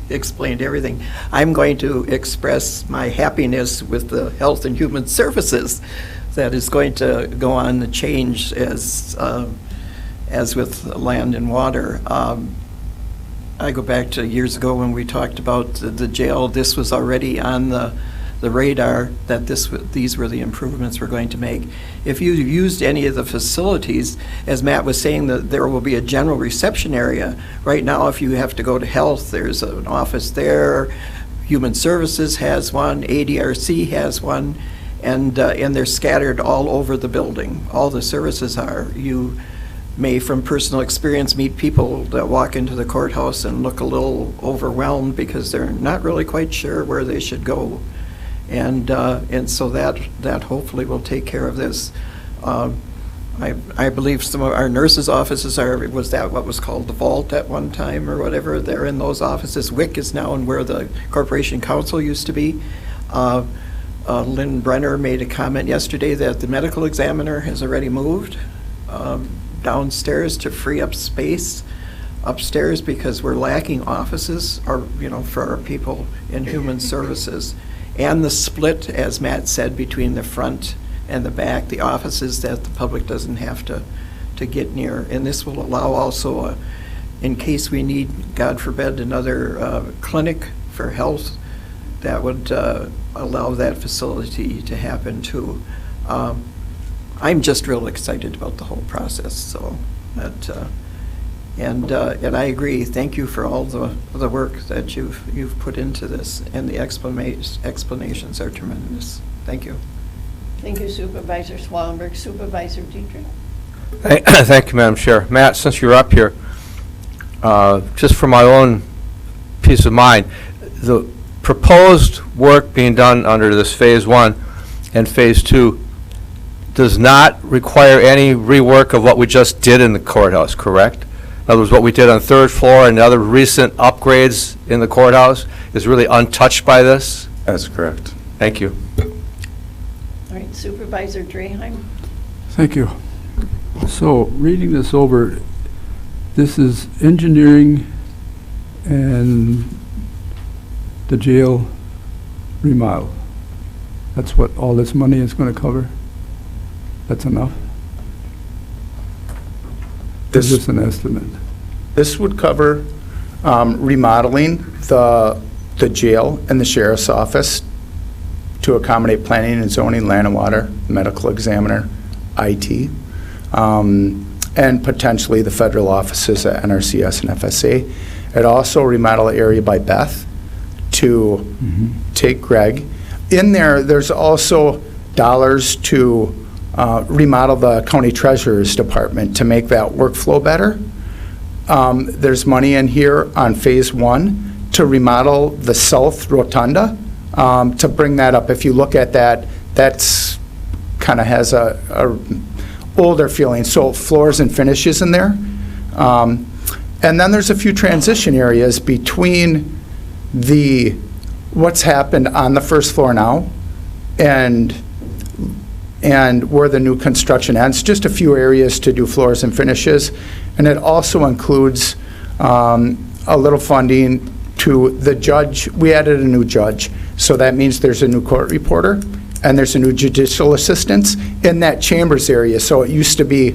explained everything. I'm going to express my happiness with the Health and Human Services that is going to go on the change as with land and water. I go back to years ago when we talked about the jail. This was already on the radar that these were the improvements we're going to make. If you used any of the facilities, as Matt was saying, that there will be a general reception area. Right now, if you have to go to health, there's an office there. Human Services has one. ADRC has one. And they're scattered all over the building. All the services are. You may, from personal experience, meet people that walk into the courthouse and look a little overwhelmed because they're not really quite sure where they should go. And so that hopefully will take care of this. I believe some of our nurses' offices was that what was called the vault at one time or whatever? They're in those offices. WIC is now in where the Corporation Council used to be. Lynn Brenner made a comment yesterday that the medical examiner has already moved. downstairs to free up space upstairs because we're lacking offices or, for our people in human services. And the split, as Matt said, between the front and the back, the offices that the public doesn't have to get near. And this will allow also, in case we need, God forbid, another clinic for health, that would allow that facility to happen too. I'm just real excited about the whole process, so that, and I agree. Thank you for all the work that you've put into this, and the explanations are tremendous. Thank you. Thank you, Supervisor Swallenberg. Supervisor Dietrich? Thank you, Madam Chair. Matt, since you're up here, just for my own peace of mind, the proposed work being done under this Phase 1 and Phase 2 does not require any rework of what we just did in the courthouse, correct? In other words, what we did on third floor and the other recent upgrades in the courthouse is really untouched by this? That's correct. Thank you. All right, Supervisor Draheim? Thank you. So, reading this over, this is engineering and the jail remodel. That's what all this money is going to cover? That's enough? This is just an estimate. This would cover remodeling the jail and the sheriff's office to accommodate planning and zoning, land and water, medical examiner, IT, and potentially the federal offices at NRCS and FSA. It also remodel area by Beth to take Greg. In there, there's also dollars to remodel the county treasurer's department to make that workflow better. There's money in here on Phase 1 to remodel the south rotunda, to bring that up. If you look at that, that's kind of has a older feeling, so floors and finishes in there. And then there's a few transition areas between what's happened on the first floor now and where the new construction ends, just a few areas to do floors and finishes. And it also includes a little funding to the judge. We added a new judge, so that means there's a new court reporter and there's a new judicial assistant in that chambers area. So it used to be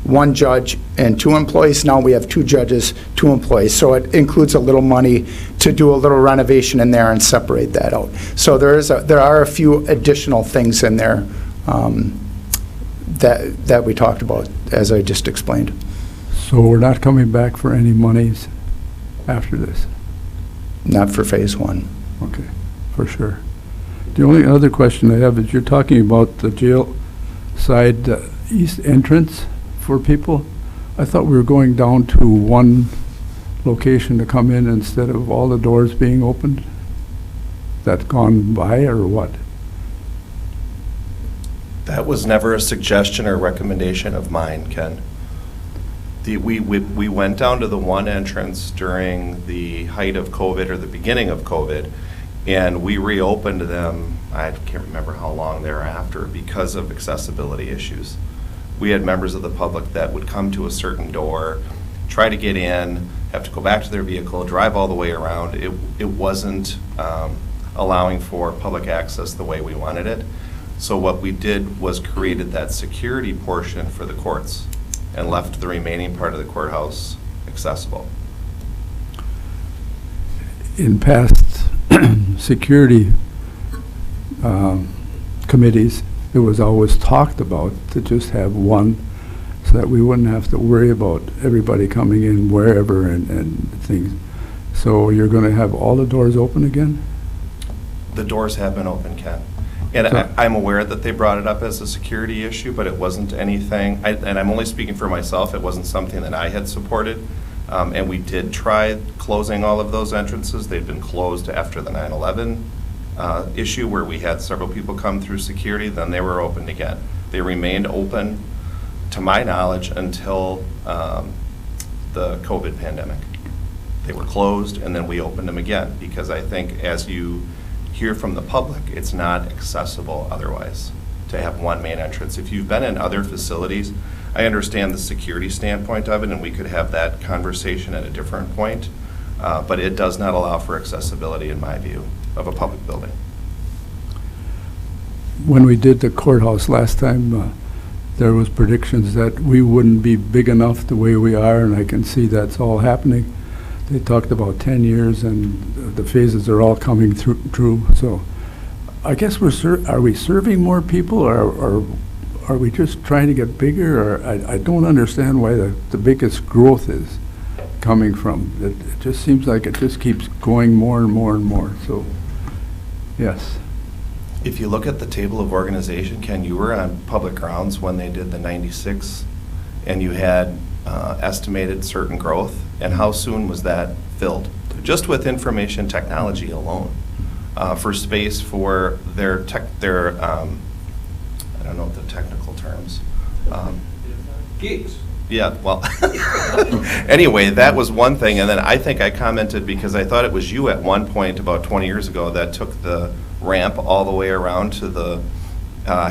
one judge and 2 employees. Now we have 2 judges, 2 employees. So it includes a little money to do a little renovation in there and separate that out. So there are a few additional things in there that we talked about, as I just explained. So we're not coming back for any monies after this? Not for Phase 1. Okay, for sure. The only other question I have is you're talking about the jail side east entrance for people. I thought we were going down to one location to come in instead of all the doors being opened. That gone by or what? That was never a suggestion or recommendation of mine, Ken. We went down to the one entrance during the height of COVID or the beginning of COVID, and we reopened them, I can't remember how long thereafter, because of accessibility issues. We had members of the public that would come to a certain door, try to get in, have to go back to their vehicle, drive all the way around. It wasn't allowing for public access the way we wanted it. So what we did was created that security portion for the courts and left the remaining part of the courthouse accessible. In past security committees, it was always talked about to just have one so that we wouldn't have to worry about everybody coming in wherever and things. So you're going to have all the doors open again? The doors have been open, Ken. And I'm aware that they brought it up as a security issue, but it wasn't anything, and I'm only speaking for myself, it wasn't something that I had supported. And we did try closing all of those entrances. They'd been closed after the 9/11 issue where we had several people come through security, then they were opened again. They remained open, to my knowledge, until the COVID pandemic. They were closed and then we opened them again because I think as you hear from the public, it's not accessible otherwise to have one main entrance. If you've been in other facilities, I understand the security standpoint of it, and we could have that conversation at a different point, but it does not allow for accessibility, in my view, of a public building. When we did the courthouse last time, there was predictions that we wouldn't be big enough the way we are, and I can see that's all happening. They talked about 10 years, and the phases are all coming true. So I guess are we serving more people, or are we just trying to get bigger? Or I don't understand why the biggest growth is coming from. It just seems like it just keeps going more and more and more. So, yes. If you look at the table of organization, Ken, you were on public grounds when they did the 96, and you had estimated certain growth, and how soon was that filled? Just with information technology alone, for space for their I don't know the technical terms. Geeks. Yeah, well, anyway, that was one thing, and then I think I commented because I thought it was you at one point about 20 years ago that took the ramp all the way around to the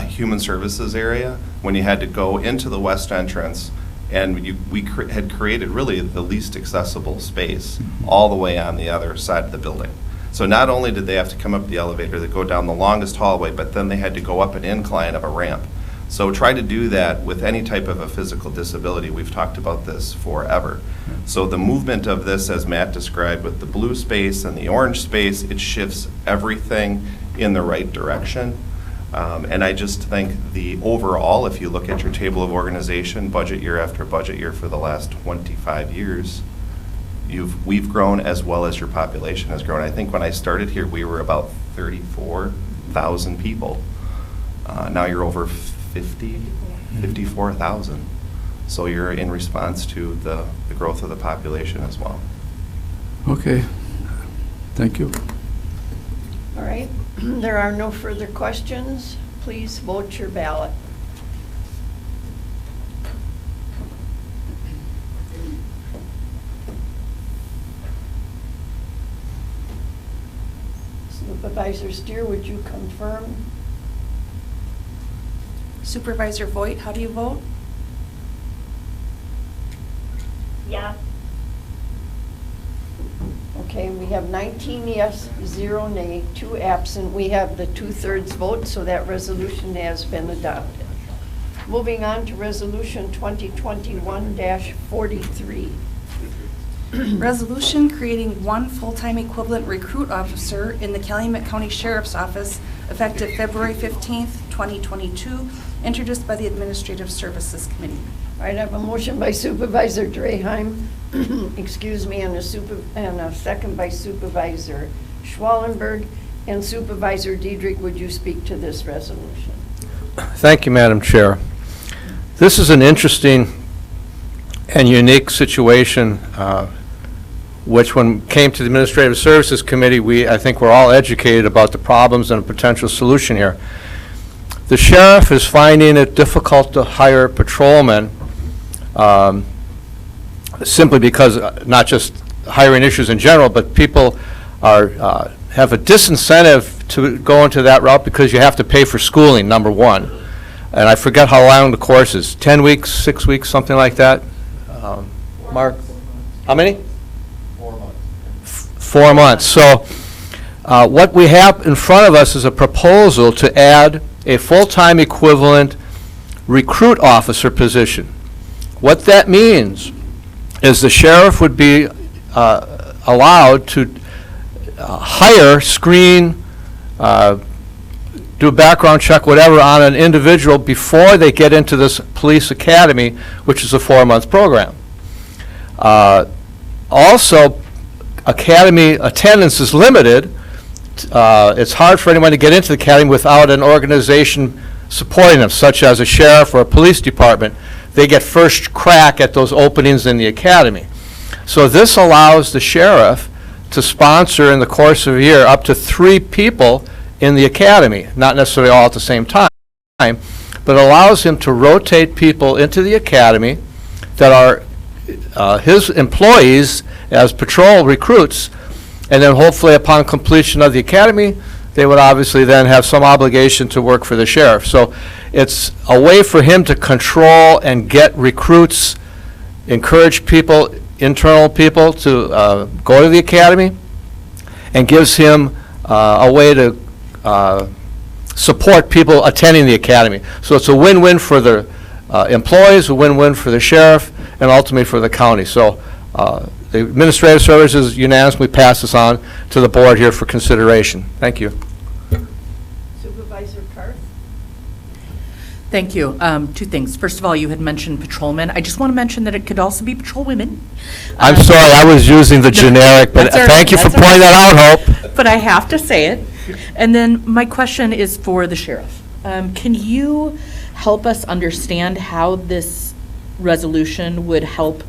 human services area when you had to go into the west entrance, and we had created really the least accessible space all the way on the other side of the building. So not only did they have to come up the elevator, they go down the longest hallway, but then they had to go up an incline of a ramp. So try to do that with any type of a physical disability. We've talked about this forever. So the movement of this, as Matt described, with the blue space and the orange space, it shifts everything in the right direction. And I just think the overall, if you look at your table of organization, budget year after budget year for the last 25 years, we've grown as well as your population has grown. I think when I started here, we were about 34,000 people. Now you're over 54,000. So you're in response to the growth of the population as well. Okay. Thank you. All right. There are no further questions. Please vote your ballot. Supervisor Steer, would you confirm? Supervisor Voigt, how do you vote? Yes. Okay, we have 19 yes, 0 nay, 2 absent. We have the 2/3 vote, so that resolution has been adopted. Moving on to Resolution 2021-43. Resolution creating one full-time equivalent recruit officer in the Calumet County Sheriff's Office effective February 15th, 2022, introduced by the Administrative Services Committee. All right, I have a motion by Supervisor Draheim, excuse me, and a second by Supervisor Schwallenberg. And Supervisor Diedrich, would you speak to this resolution? Thank you, Madam Chair. This is an interesting and unique situation, which when it came to the Administrative Services Committee, I think we're all educated about the problems and a potential solution here. The sheriff is finding it difficult to hire patrolmen simply because, not just hiring issues in general, but people have a disincentive to go into that route because you have to pay for schooling, number one. And I forget how long the course is, 10 weeks, 6 weeks, something like that. Mark, how many? 4 months. 4 months. So what we have in front of us is a proposal to add a full-time equivalent recruit officer position. What that means is the sheriff would be allowed to hire, screen, do a background check, whatever, on an individual before they get into this police academy, which is a 4-month program. Also, academy attendance is limited. It's hard for anyone to get into the academy without an organization supporting them, such as a sheriff or a police department. They get first crack at those openings in the academy. So this allows the sheriff to sponsor in the course of a year up to 3 people in the academy, not necessarily all at the same time, but allows him to rotate people into the academy that are his employees as patrol recruits, and then hopefully upon completion of the academy, they would obviously then have some obligation to work for the sheriff. So it's a way for him to control and get recruits, encourage people, internal people to go to the academy, and gives him a way to support people attending the academy. So it's a win-win for the employees, a win-win for the sheriff, and ultimately for the county. So the Administrative Services unanimously pass this on to the board here for consideration. Thank you. Supervisor Carth? Thank you. Two things. First of all, you had mentioned patrolmen. I just want to mention that it could also be patrol women. I'm sorry, I was using the generic, but That's all right. thank you for That's all pointing that out, Hope. But I have to say it. And then my question is for the sheriff. Can you help us understand how this resolution would help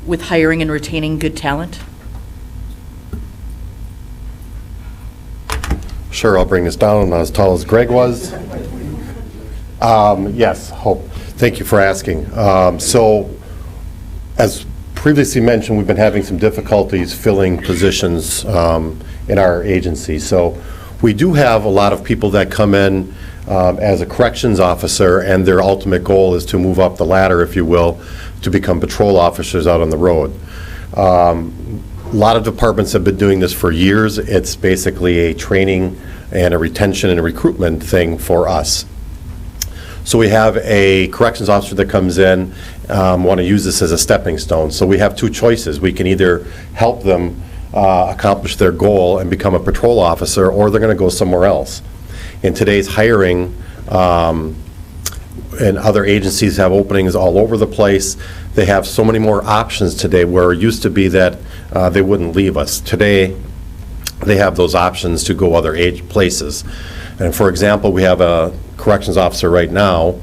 with hiring and retaining good talent? Sure, I'll bring this down. I'm not as tall as Greg was. Yes, Hope. Thank you for asking. So, as previously mentioned, we've been having some difficulties filling positions in our agency. So, we do have a lot of people that come in as a corrections officer, and their ultimate goal is to move up the ladder, if you will, to become patrol officers out on the road. A lot of departments have been doing this for years. It's basically a training and a retention and a recruitment thing for us. So we have a corrections officer that comes in, want to use this as a stepping stone. So we have two choices. We can either help them accomplish their goal and become a patrol officer, or they're going to go somewhere else. In today's hiring, and other agencies have openings all over the place. They have so many more options today, where it used to be that they wouldn't leave us. Today, they have those options to go other places. And for example, we have a corrections officer right now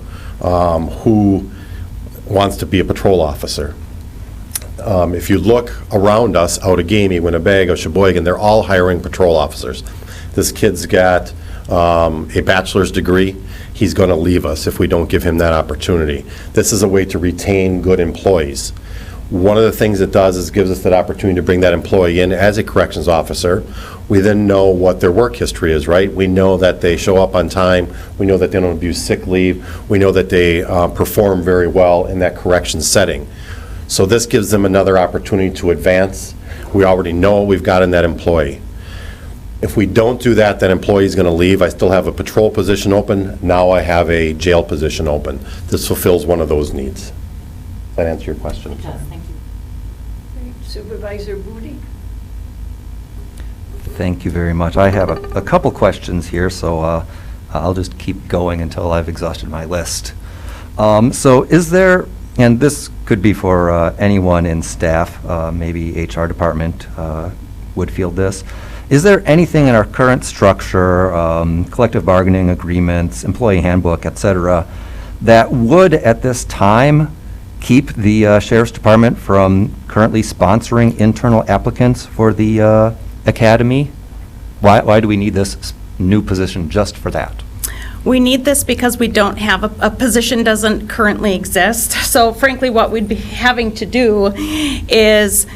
who wants to be a patrol officer. If you look around us, out of Gamey, Winnebago, Sheboygan, they're all hiring patrol officers. This kid's got a bachelor's degree. He's going to leave us if we don't give him that opportunity. This is a way to retain good employees. One of the things it does is gives us that opportunity to bring that employee in as a corrections officer. We then know what their work history is, right? We know that they show up on time. We know that they don't abuse sick leave. We know that they perform very well in that corrections setting. So this gives them another opportunity to advance. We already know what we've got in that employee. If we don't do that, that employee is going to leave. I still have a patrol position open. Now I have a jail position open. This fulfills one of those needs. Does that answer your question? It does. Thank you. Supervisor Booty? Thank you very much. I have a couple questions here, so I'll just keep going until I've exhausted my list. So is there, and this could be for anyone in staff, maybe HR department would field this, is there anything in our current structure, collective bargaining agreements, employee handbook, et cetera, that would at this time keep the Sheriff's Department from currently sponsoring internal applicants for the academy? Why do we need this new position just for that? We need this because we don't have, a position doesn't currently exist. So frankly, what we'd be having to do is,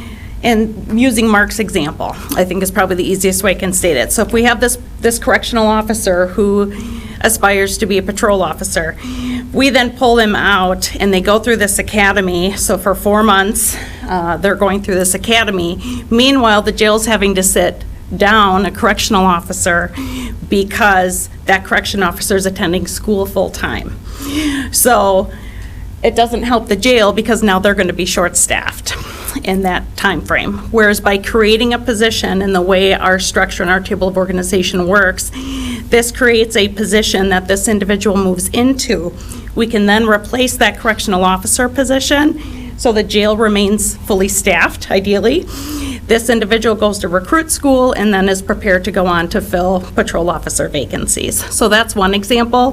and using Mark's example, I think is probably the easiest way I can state it. So if we have this correctional officer who aspires to be a patrol officer, we then pull them out and they go through this academy. So for 4 months, they're going through this academy. Meanwhile, the jail's having to sit down a correctional officer because that correction officer is attending school full-time. So it doesn't help the jail because now they're going to be short-staffed in that time frame. Whereas by creating a position and the way our structure and our table of organization works, this creates a position that this individual moves into. We can then replace that correctional officer position so the jail remains fully staffed, ideally. This individual goes to recruit school and then is prepared to go on to fill patrol officer vacancies. So that's one example.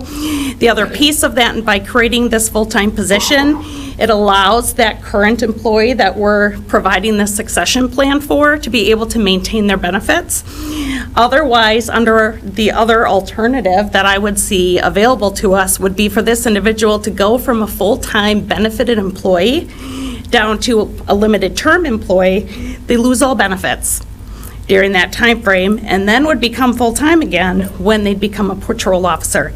The other piece of that, and by creating this full-time position, it allows that current employee that we're providing this succession plan for to be able to maintain their benefits. Otherwise, under the other alternative that I would see available to us would be for this individual to go from a full-time benefited employee down to a limited term employee. They lose all benefits. during that time frame, and then would become full-time again when they'd become a patrol officer.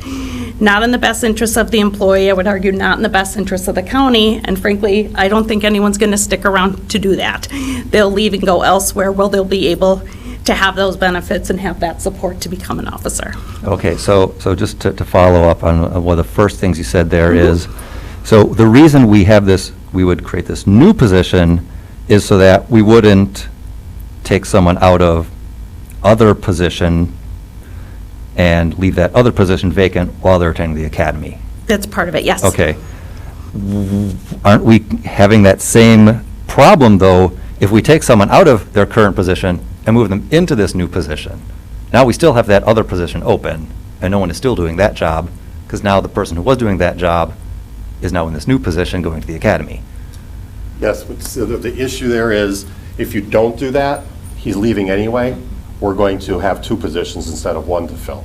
Not in the best interest of the employee, I would argue not in the best interest of the county, and frankly, I don't think anyone's going to stick around to do that. They'll leave and go elsewhere where they'll be able to have those benefits and have that support to become an officer. Okay, so just to follow up on one of the first things you said there is, so the reason we have this, we would create this new position is so that we wouldn't take someone out of other position and leave that other position vacant while they're attending the academy. That's part of it, yes. Okay. Aren't we having that same problem, though, if we take someone out of their current position and move them into this new position? Now we still have that other position open, and no one is still doing that job, because now the person who was doing that job is now in this new position going to the academy. Yes, but so the issue there is, if you don't do that, he's leaving anyway, we're going to have two positions instead of one to fill.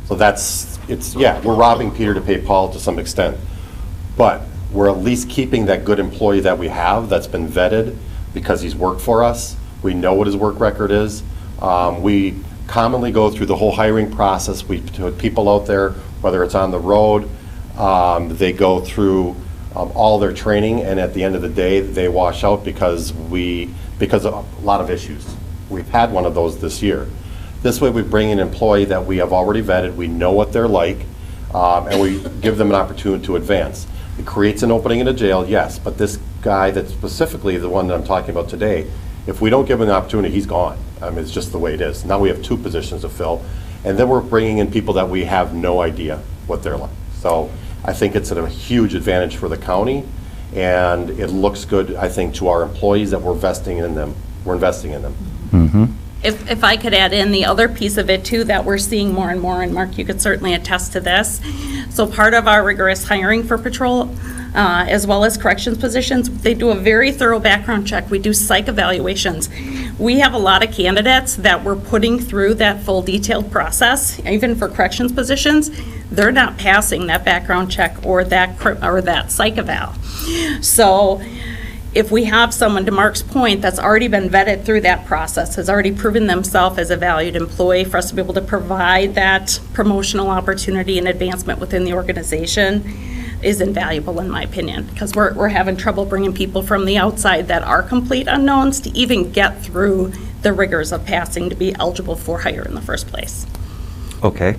So we're robbing Peter to pay Paul to some extent, but we're at least keeping that good employee that we have that's been vetted because he's worked for us. We know what his work record is. We commonly go through the whole hiring process. We put people out there, whether it's on the road, they go through all their training, and at the end of the day, they wash out because of a lot of issues. We've had one of those this year. This way, we bring an employee that we have already vetted, we know what they're like, and we give them an opportunity to advance. It creates an opening in a jail, yes, but this guy that's specifically the one that I'm talking about today, if we don't give him an opportunity, he's gone. I mean, it's just the way it is. Now we have two positions to fill, and then we're bringing in people that we have no idea what they're like. So I think it's a huge advantage for the county, and it looks good, I think, to our employees that we're investing in them. Mm-hmm. If I could add in the other piece of it too that we're seeing more and more, and Mark, you could certainly attest to this. So part of our rigorous hiring for patrol, as well as corrections positions, they do a very thorough background check. We do psych evaluations. We have a lot of candidates that we're putting through that full detailed process, even for corrections positions. They're not passing that background check or that psych eval. So if we have someone, to Mark's point, that's already been vetted through that process, has already proven themselves as a valued employee, for us to be able to provide that promotional opportunity and advancement within the organization is invaluable, in my opinion, because we're having trouble bringing people from the outside that are complete unknowns to even get through the rigors of passing to be eligible for hire in the first place. Okay.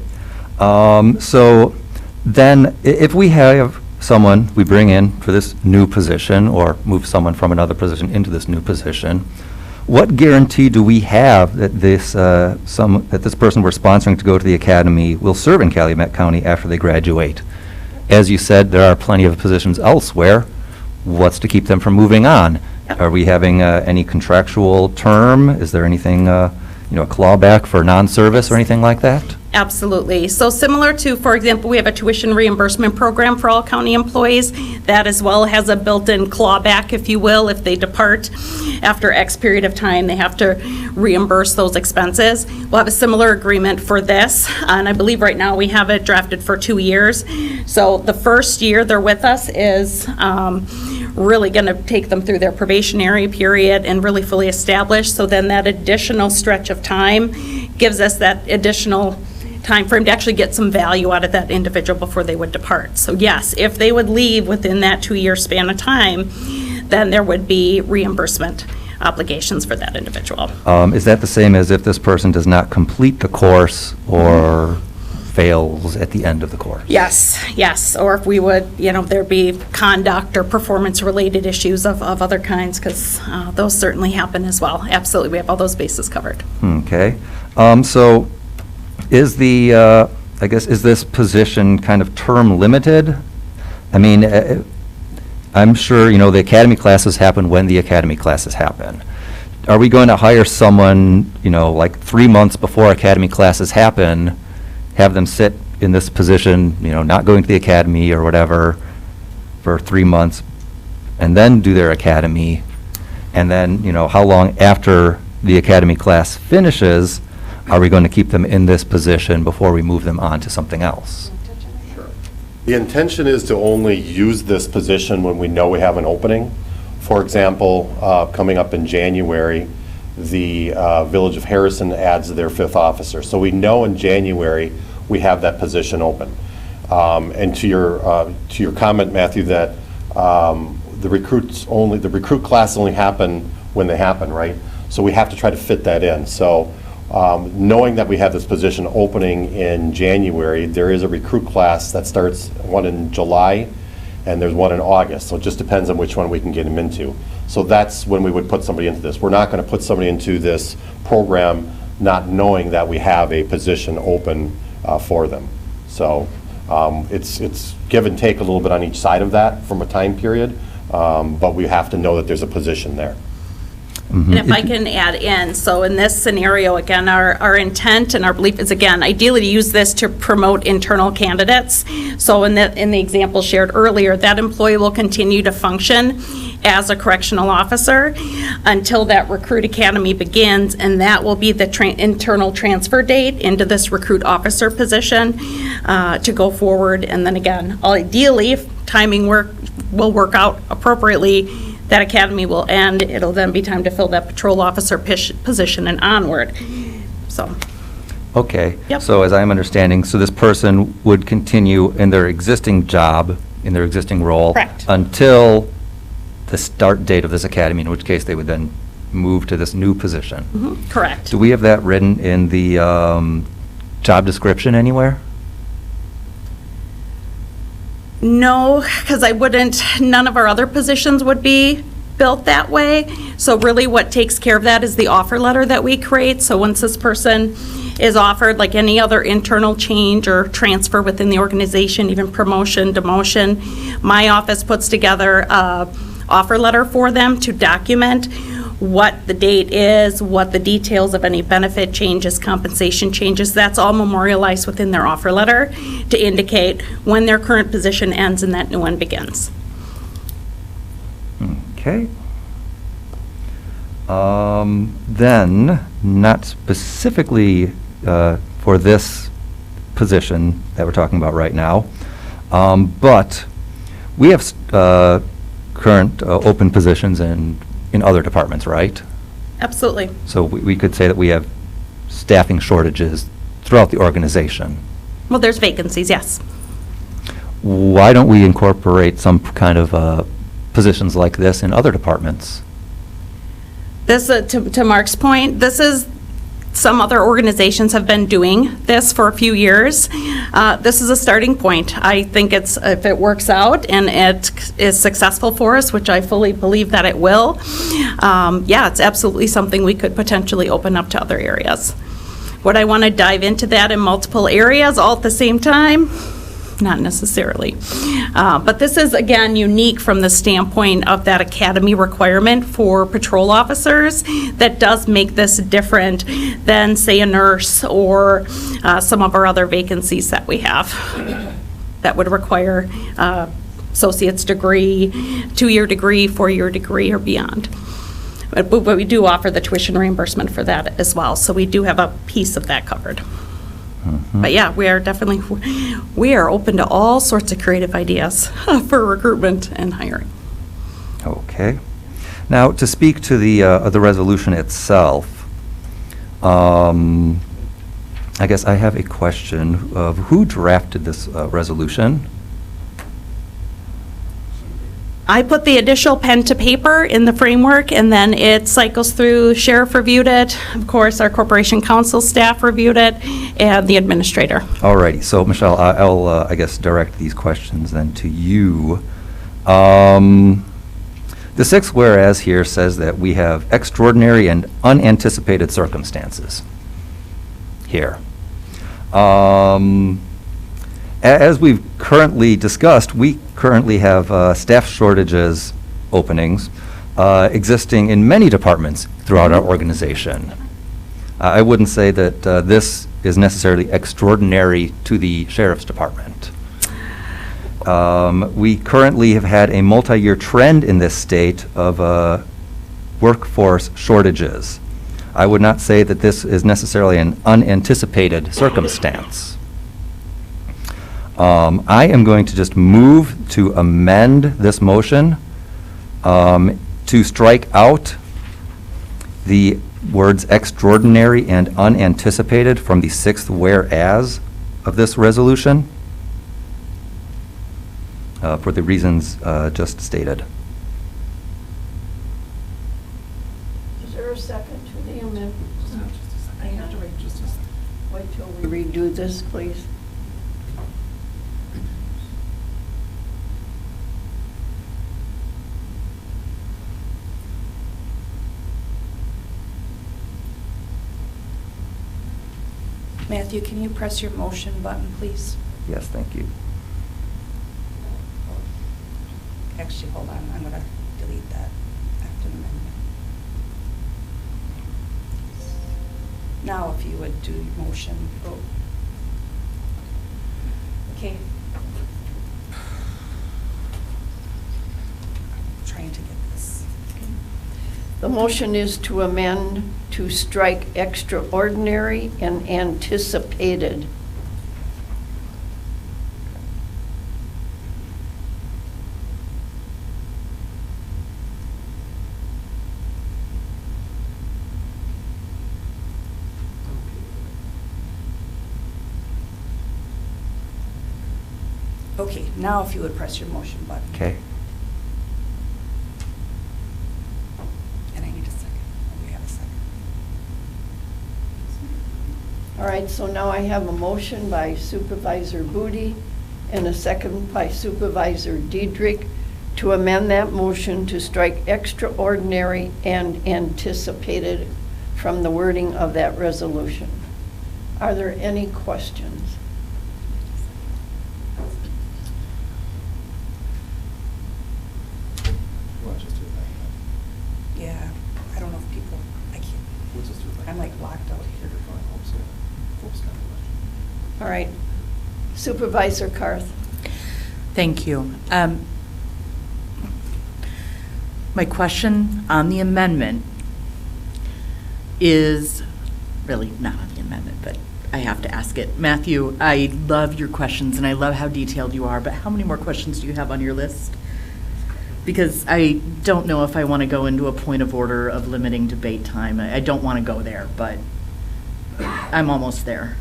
So then, if we have someone we bring in for this new position, or move someone from another position into this new position, what guarantee do we have that this person we're sponsoring to go to the academy will serve in Calumet County after they graduate? As you said, there are plenty of positions elsewhere. What's to keep them from moving on? Are we having any contractual term? Is there anything, a clawback for non-service or anything like that? Absolutely. So similar to, for example, we have a tuition reimbursement program for all county employees. That as well has a built-in clawback, if you will. If they depart after X period of time, they have to reimburse those expenses. We'll have a similar agreement for this, and I believe right now we have it drafted for 2 years. So the first year they're with us is really going to take them through their probationary period and really fully establish. So then that additional stretch of time gives us that additional time frame to actually get some value out of that individual before they would depart. So yes, if they would leave within that 2-year span of time, then there would be reimbursement obligations for that individual. Is that the same as if this person does not complete the course or fails at the end of the course? Yes. Or if we would, there'd be conduct or performance-related issues of other kinds, because those certainly happen as well. Absolutely, we have all those bases covered. Okay. So is is this position kind of term limited? I mean, I'm sure, the academy classes happen when the academy classes happen. Are we going to hire someone, like 3 months before academy classes happen, have them sit in this position, not going to the academy or whatever for 3 months, and then do their academy, and then, how long after the academy class finishes are we going to keep them in this position before we move them on to something else? The intention is to only use this position when we know we have an opening. For example, coming up in January, the Village of Harrison adds their 5th officer. So we know in January we have that position open. And to your comment, Matthew, that the recruit class only happen when they happen, right? So we have to try to fit that in. So knowing that we have this position opening in January, there is a recruit class that starts, one in July and there's one in August. So it just depends on which one we can get them into. So that's when we would put somebody into this. We're not going to put somebody into this program not knowing that we have a position open for them. So it's give and take a little bit on each side of that from a time period, but we have to know that there's a position there. And if I can add in, so in this scenario, again, our intent and our belief is, again, ideally to use this to promote internal candidates. So in the example shared earlier, that employee will continue to function as a correctional officer until that recruit academy begins, and that will be the internal transfer date into this recruit officer position to go forward. And then again, ideally, if timing will work out appropriately, that academy will end. It'll then be time to fill that patrol officer position and onward. So. Okay. Yep. So as I'm understanding, so this person would continue in their existing job, in their existing role. Correct. Until the start date of this academy, in which case they would then move to this new position. Mm-hmm. Correct. Do we have that written in the job description anywhere? No, because none of our other positions would be built that way. So really what takes care of that is the offer letter that we create. So once this person is offered, like any other internal change or transfer within the organization, even promotion, demotion, my office puts together a offer letter for them to document what the date is, what the details of any benefit changes, compensation changes. That's all memorialized within their offer letter to indicate when their current position ends and that new one begins. Okay. Then, not specifically for this position that we're talking about right now, but we have current open positions in other departments, right? Absolutely. So we could say that we have staffing shortages throughout the organization. Well, there's vacancies, yes. Why don't we incorporate some kind of positions like this in other departments? This, to Mark's point, some other organizations have been doing this for a few years. This is a starting point. I think if it works out and it is successful for us, which I fully believe that it will, it's absolutely something we could potentially open up to other areas. Would I want to dive into that in multiple areas all at the same time? Not necessarily. But this is, again, unique from the standpoint of that academy requirement for patrol officers that does make this different than, say, a nurse or some of our other vacancies that we have that would require associate's degree, 2-year degree, 4-year degree, or beyond. But we do offer the tuition reimbursement for that as well, so we do have a piece of that covered. But yeah, we are open to all sorts of creative ideas for recruitment and hiring. Okay. Now, to speak to the resolution itself, I guess I have a question of who drafted this resolution? I put the initial pen to paper in the framework, and then it cycles through. Sheriff reviewed it, of course, our corporation counsel staff reviewed it, and the administrator. All righty. So, Michelle, I'll I guess, direct these questions then to you. The 6th whereas here says that we have extraordinary and unanticipated circumstances here. As we've currently discussed, we currently have staff shortages openings existing in many departments throughout our organization. I wouldn't say that this is necessarily extraordinary to the Sheriff's Department. We currently have had a multi-year trend in this state of workforce shortages. I would not say that this is necessarily an unanticipated circumstance. I am going to just move to amend this motion to strike out the words extraordinary and unanticipated from the sixth whereas of this resolution for the reasons just stated. Is there a second to the amendment? I have to wait till we redo this, please. Matthew, can you press your motion button, please? Yes, thank you. Actually, hold on, I'm gonna delete that after the amendment. Now, if you would do your motion. Okay. Trying to get this. The motion is to amend to strike extraordinary and anticipated. Okay, now if you would press your motion button. Okay. And I need a second. We have a second. All right, so now I have a motion by Supervisor Booty and a second by Supervisor Diedrich to amend that motion to strike extraordinary and anticipated from the wording of that resolution. Are there any questions? Yeah, I don't know if people, I can't, I'm like locked out here. All right, Supervisor Karth. Thank you. My question on the amendment is really not on the amendment, but I have to ask it. Matthew, I love your questions and I love how detailed you are, but how many more questions do you have on your list? Because I don't know if I want to go into a point of order of limiting debate time. I don't want to go there, but I'm almost there.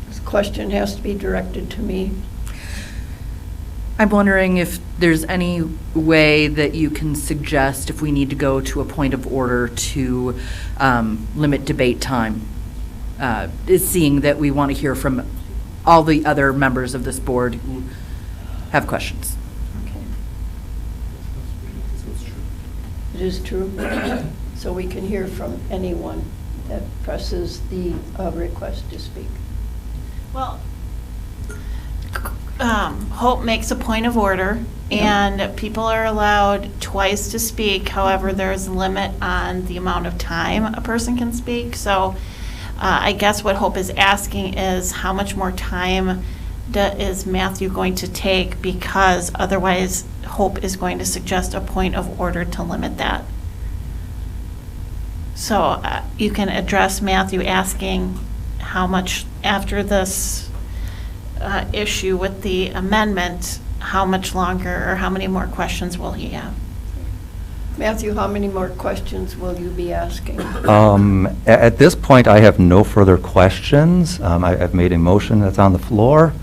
This question has to be directed to me. I'm wondering if there's any way that you can suggest if we need to go to a point of order to limit debate time, seeing that we want to hear from all the other members of this board who have questions. Okay. It is true. So we can hear from anyone that presses the request to speak. Well, Hope makes a point of order, and people are allowed twice to speak. However, there's a limit on the amount of time a person can speak. So I guess what Hope is asking is how much more time is Matthew going to take, because otherwise Hope is going to suggest a point of order to limit that. So you can address Matthew asking how much after this issue with the amendment, how much longer or how many more questions will he have? Matthew, how many more questions will you be asking? At this point, I have no further questions. I've made a motion that's on the floor.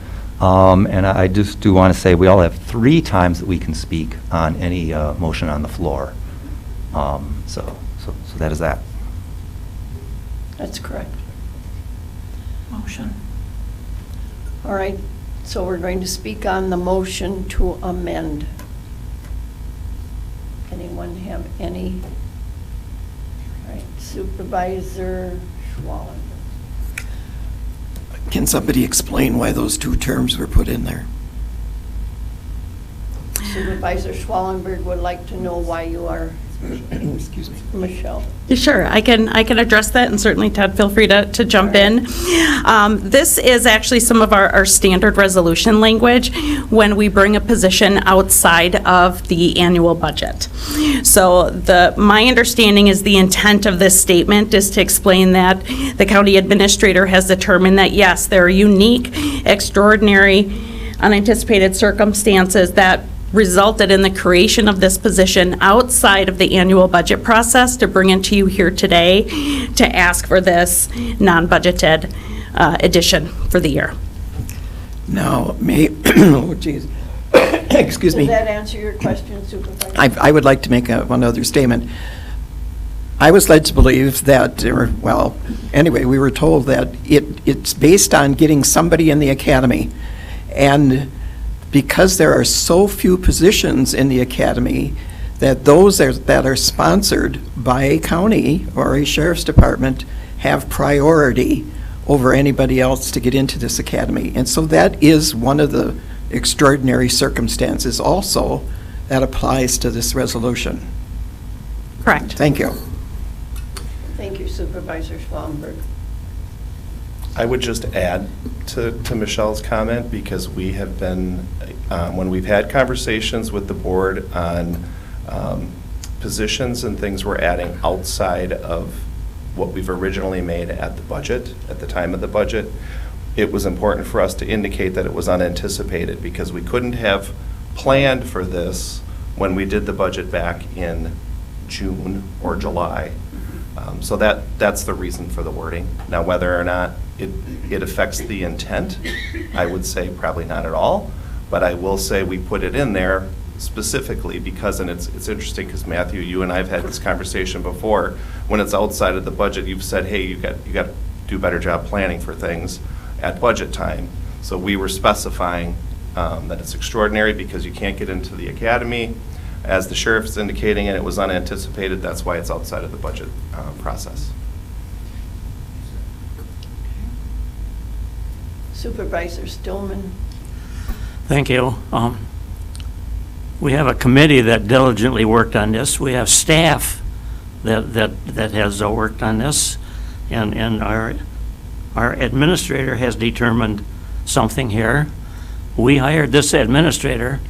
And I just do want to say we all have 3 times that we can speak on any motion on the floor. So that is that. That's correct. Motion. All right, so we're going to speak on the motion to amend. Anyone have any? All right, Supervisor Schwallen. Can somebody explain why those 2 terms were put in there? Supervisor Schwallenberg would like to know why you are Excuse me. Michelle. Sure, I can address that, and certainly Ted, feel free to jump in. This is actually some of our standard resolution language when we bring a position outside of the annual budget. So my understanding is the intent of this statement is to explain that the county administrator has determined that, yes, there are unique, extraordinary, unanticipated circumstances that resulted in the creation of this position outside of the annual budget process to bring it to you here today to ask for this non-budgeted addition for the year. Now, oh geez, excuse me. Does that answer your question, Supervisor? I would like to make one other statement. I was led to believe that, anyway, we were told that it's based on getting somebody in the academy. And because there are so few positions in the academy, that those that are sponsored by a county or a sheriff's department have priority over anybody else to get into this academy. And so that is one of the extraordinary circumstances also that applies to this resolution. Correct. Thank you. Thank you, Supervisor Schlomberg. I would just add to Michelle's comment, because we have been, when we've had conversations with the board on positions and things we're adding outside of what we've originally made at the budget, at the time of the budget, it was important for us to indicate that it was unanticipated, because we couldn't have planned for this when we did the budget back in June or July. So that's the reason for the wording. Now, whether or not it affects the intent, I would say probably not at all. But I will say we put it in there specifically because, and it's interesting because Matthew, you and I have had this conversation before. When it's outside of the budget, you've said, hey, you got to do a better job planning for things at budget time. So we were specifying that it's extraordinary because you can't get into the academy. As the sheriff's indicating, and it was unanticipated, that's why it's outside of the budget process. Supervisor Stillman. Thank you. We have a committee that diligently worked on this. We have staff that has worked on this, and our administrator has determined something here. We hired this administrator.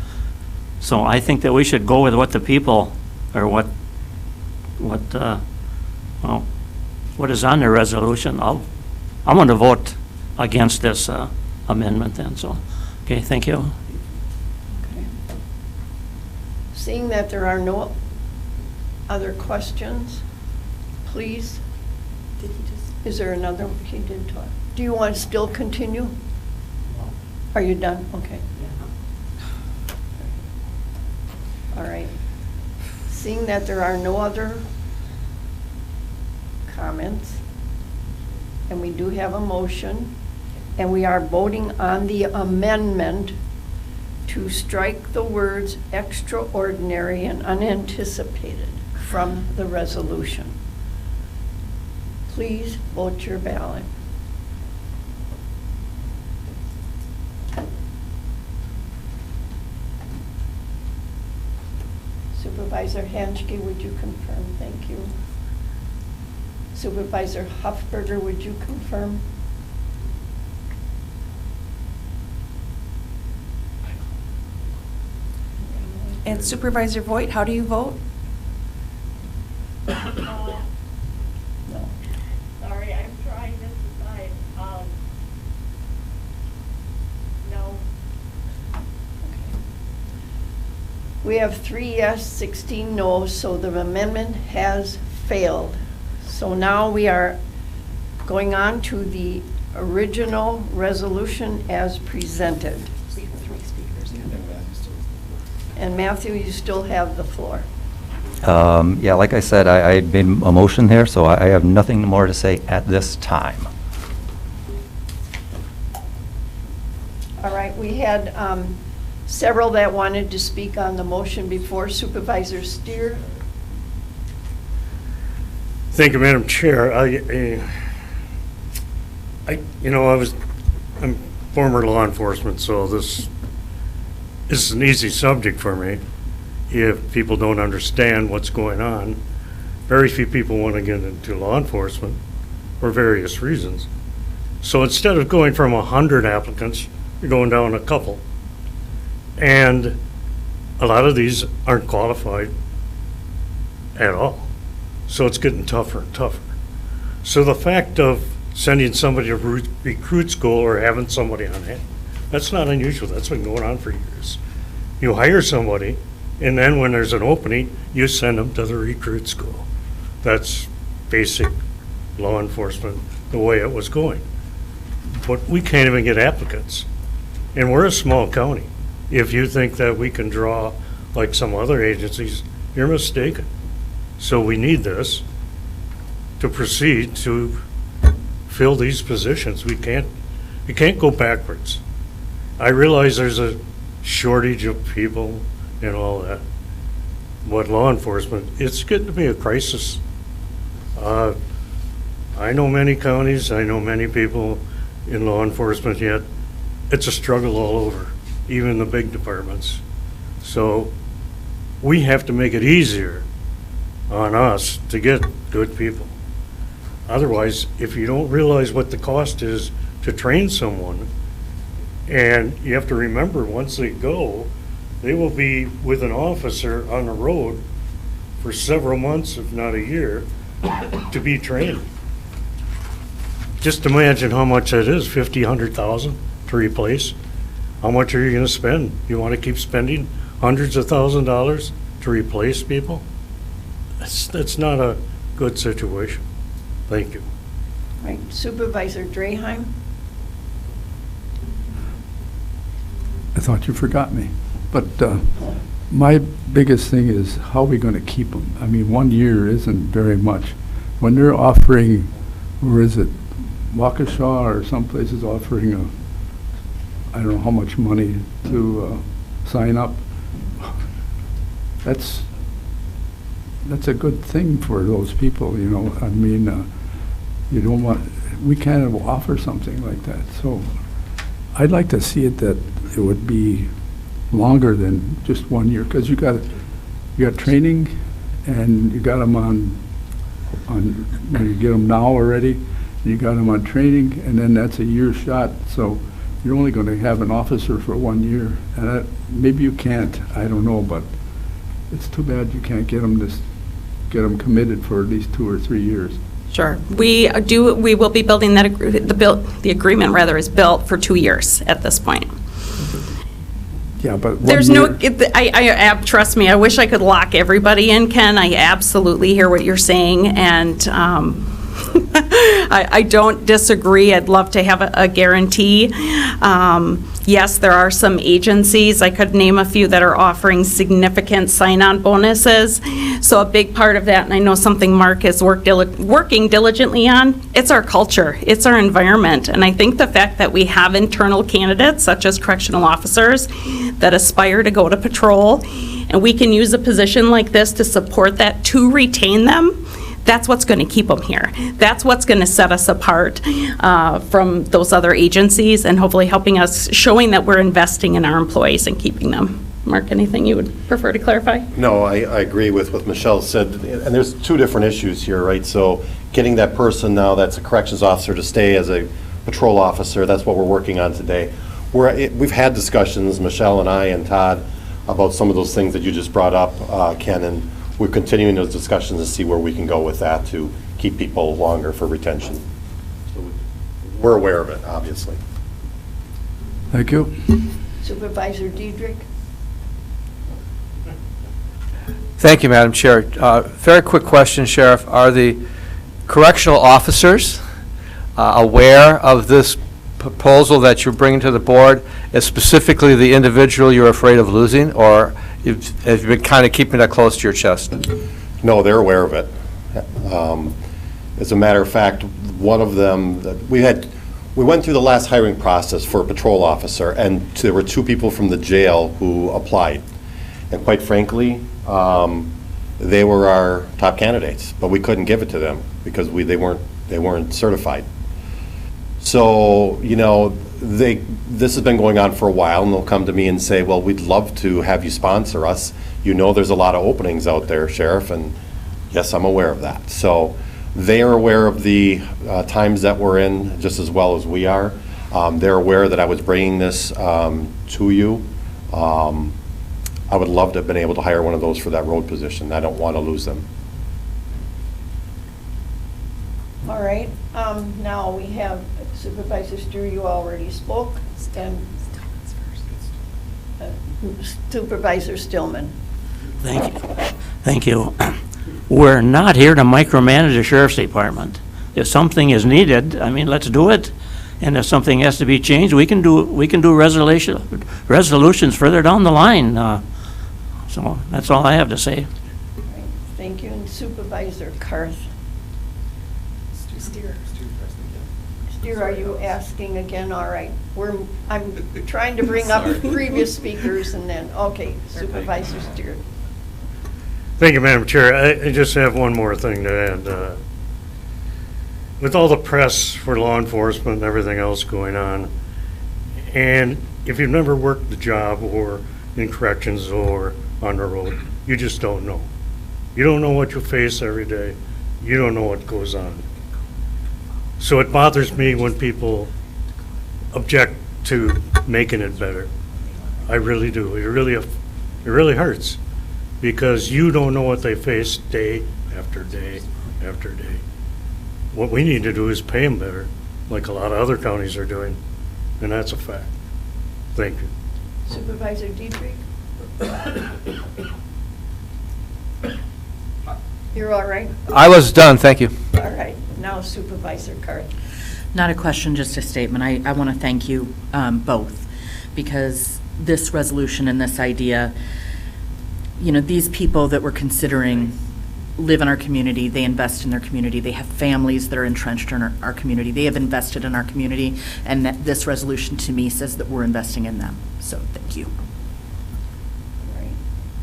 So I think that we should go with what the people, or what is on the resolution. I'm going to vote against this amendment then, so, okay, thank you. Okay. Seeing that there are no other questions, please. Did he just? Is there another? He did talk. Do you want to still continue? No. Are you done? Okay. All right. Seeing that there are no other comments, and we do have a motion, and we are voting on the amendment to strike the words extraordinary and unanticipated from the resolution. Please vote your ballot. Supervisor Hanschke, would you confirm? Thank you. Supervisor Huffberger, would you confirm? And Supervisor Voigt, how do you vote? No. Sorry, I'm trying to decide. No. We have 3 yes, 16 no, so the amendment has failed. So now we are going on to the original resolution as presented. We have 3 speakers. And Matthew, you still have the floor. Yeah, like I said, I made a motion there, so I have nothing more to say at this time. All right, we had several that wanted to speak on the motion before. Supervisor Steer. Thank you, Madam Chair. I'm former law enforcement, so this is an easy subject for me. if people don't understand what's going on, very few people want to get into law enforcement for various reasons. So instead of going from 100 applicants, you're going down a couple. And a lot of these aren't qualified at all. So it's getting tougher and tougher. So the fact of sending somebody to recruit school or having somebody on hand, that's not unusual. That's been going on for years. You hire somebody, and then when there's an opening, you send them to the recruit school. That's basic law enforcement, the way it was going. But we can't even get applicants. And we're a small county. If you think that we can draw like some other agencies, you're mistaken. So we need this to proceed to fill these positions. We can't go backwards. I realize there's a shortage of people and all that. But law enforcement, it's getting to be a crisis. I know many counties, I know many people in law enforcement, yet it's a struggle all over, even the big departments. So we have to make it easier on us to get good people. Otherwise, if you don't realize what the cost is to train someone, and you have to remember, once they go, they will be with an officer on the road for several months, if not a year, to be trained. Just imagine how much that is, 50, 100,000 to replace. How much are you gonna spend? You wanna keep spending hundreds of $1,000s to replace people? That's not a good situation. Thank you. Right, Supervisor Draheim? I thought you forgot me. But my biggest thing is, how are we going to keep them? I mean, 1 year isn't very much. When they're offering, where is it, Waukesha or some places offering I don't know how much money to sign up. That's a good thing for those people, you know. I mean, you don't want, we can't offer something like that. So I'd like to see it that it would be longer than just 1 year, because you got training, and you got them on you get them now already, and you got them on training, and then that's a year shot. So you're only going to have an officer for 1 year, and maybe you can't. I don't know, but it's too bad you can't get them committed for at least 2 or 3 years. Sure. We will be building that, the agreement rather is built for 2 years at this point. Yeah, but There's no, trust me, I wish I could lock everybody in, Ken. I absolutely hear what you're saying, and I don't disagree. I'd love to have a guarantee. Yes, there are some agencies, I could name a few, that are offering significant sign-on bonuses. So a big part of that, and I know something Mark is working diligently on, it's our culture, it's our environment. And I think the fact that we have internal candidates, such as correctional officers, that aspire to go to patrol, and we can use a position like this to support that, to retain them, that's what's going to keep them here. That's what's going to set us apart from those other agencies, and hopefully helping us, showing that we're investing in our employees and keeping them. Mark, anything you would prefer to clarify? No, I agree with what Michelle said, and there's two different issues here, right? So getting that person now that's a corrections officer to stay as a patrol officer, that's what we're working on today. We've had discussions, Michelle and I and Todd, about some of those things that you just brought up, Ken, and we're continuing those discussions to see where we can go with that to keep people longer for retention. So we're aware of it, obviously. Thank you. Supervisor Diedrich? Thank you, Madam Chair. Very quick question, Sheriff. Are the correctional officers aware of this proposal that you're bringing to the board, as specifically the individual you're afraid of losing, or have you been kind of keeping that close to your chest? No, they're aware of it. As a matter of fact, one of them, we went through the last hiring process for a patrol officer, and there were 2 people from the jail who applied. And quite frankly, they were our top candidates, but we couldn't give it to them because they weren't certified. So, you know, this has been going on for a while, and they'll come to me and say, well, we'd love to have you sponsor us. You know there's a lot of openings out there, Sheriff, and yes, I'm aware of that. So they are aware of the times that we're in just as well as we are. They're aware that I was bringing this to you. I would love to have been able to hire one of those for that road position. I don't want to lose them. All right, now we have Supervisor Steer, you already spoke, and Supervisor Stillman. Thank you. Thank you. We're not here to micromanage the sheriff's department. If something is needed, I mean, let's do it. And if something has to be changed, we can do resolutions further down the line. So that's all I have to say. Thank you, and Supervisor Karth. Steer, are you asking again? All right, I'm trying to bring up previous speakers and then, okay, Supervisor Steer. Thank you, Madam Chair. I just have one more thing to add. With all the press for law enforcement and everything else going on, and if you've never worked the job or in corrections or on the road, you just don't know. You don't know what you face every day. You don't know what goes on. So it bothers me when people object to making it better. I really do. It really hurts because you don't know what they face day after day after day. What we need to do is pay them better, like a lot of other counties are doing, and that's a fact. Thank you. Supervisor Dietrich? You're all right? I was done, thank you. All right, now Supervisor Karth. Not a question, just a statement. I want to thank you both, because this resolution and this idea, you know, these people that we're considering live in our community, they invest in their community, they have families that are entrenched in our community, they have invested in our community, and that this resolution to me says that we're investing in them. So thank you. All right.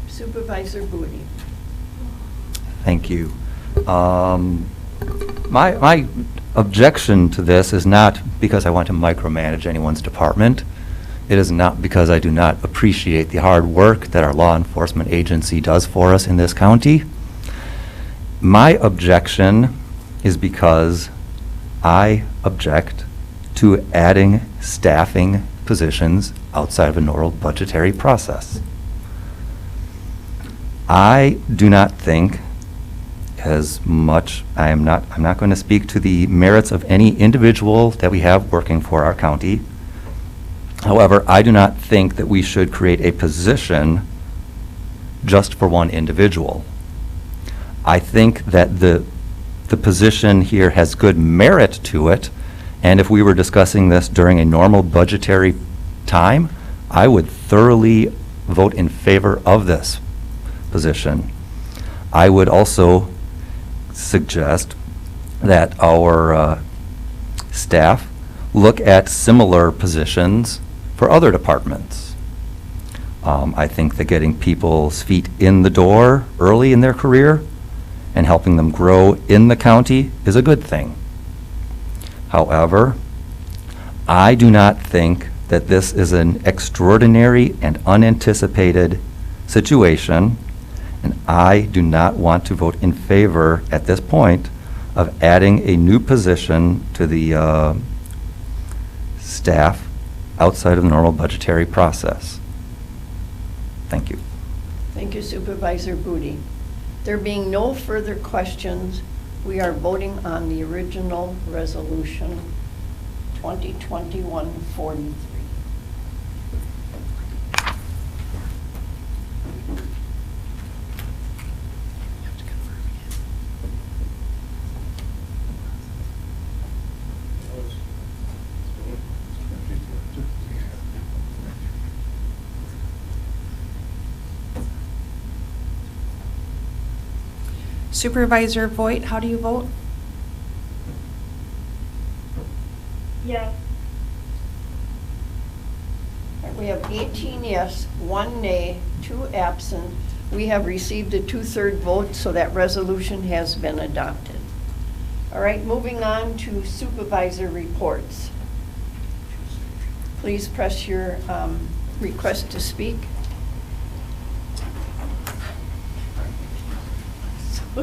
Supervisor Booty. Thank you. My objection to this is not because I want to micromanage anyone's department. It is not because I do not appreciate the hard work that our law enforcement agency does for us in this county. My objection is because I object to adding staffing positions outside of a normal budgetary process. I do not think as much, I'm not going to speak to the merits of any individual that we have working for our county. However, I do not think that we should create a position just for one individual. I think that the position here has good merit to it, and if we were discussing this during a normal budgetary time, I would thoroughly vote in favor of this position. I would also suggest that our staff look at similar positions for other departments. I think that getting people's feet in the door early in their career and helping them grow in the county is a good thing. However, I do not think that this is an extraordinary and unanticipated situation, and I do not want to vote in favor at this point of adding a new position to the staff outside of the normal budgetary process. Thank you. Thank you, Supervisor Booty. There being no further questions, we are voting on the original resolution 2021-43. Supervisor Voigt, how do you vote? Yes. We have 18 yes, 1 nay, 2 absent. We have received a 2/3 vote, so that resolution has been adopted. All right, moving on to supervisor reports. please press your request to speak.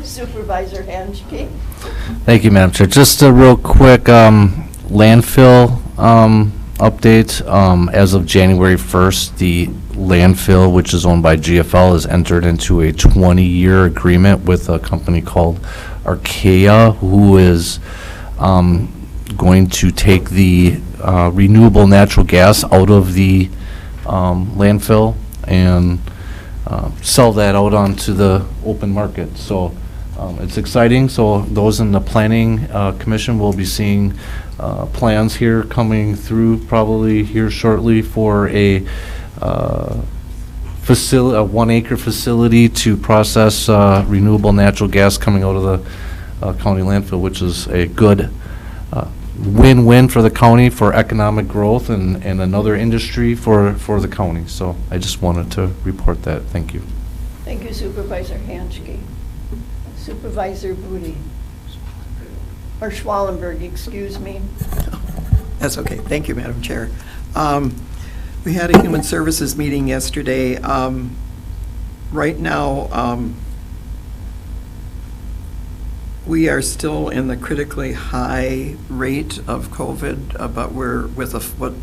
Supervisor Hanschke. Thank you, Madam Chair. Just a real quick landfill update. As of January 1st, the landfill, which is owned by GFL, has entered into a 20-year agreement with a company called Archaea, who is going to take the renewable natural gas out of the landfill and sell that out onto the open market. So it's exciting. So those in the Planning Commission will be seeing plans here coming through probably here shortly for a facility, a 1-acre facility to process renewable natural gas coming out of the county landfill, which is a good win-win for the county for economic growth and another industry for the county. So I just wanted to report that. Thank you. Thank you, Supervisor Hanschke. Supervisor Booty. Or Schwallenberg, excuse me. That's okay. Thank you, Madam Chair. We had a Human Services meeting yesterday. Right now, we are still in the critically high rate of COVID, but we're with what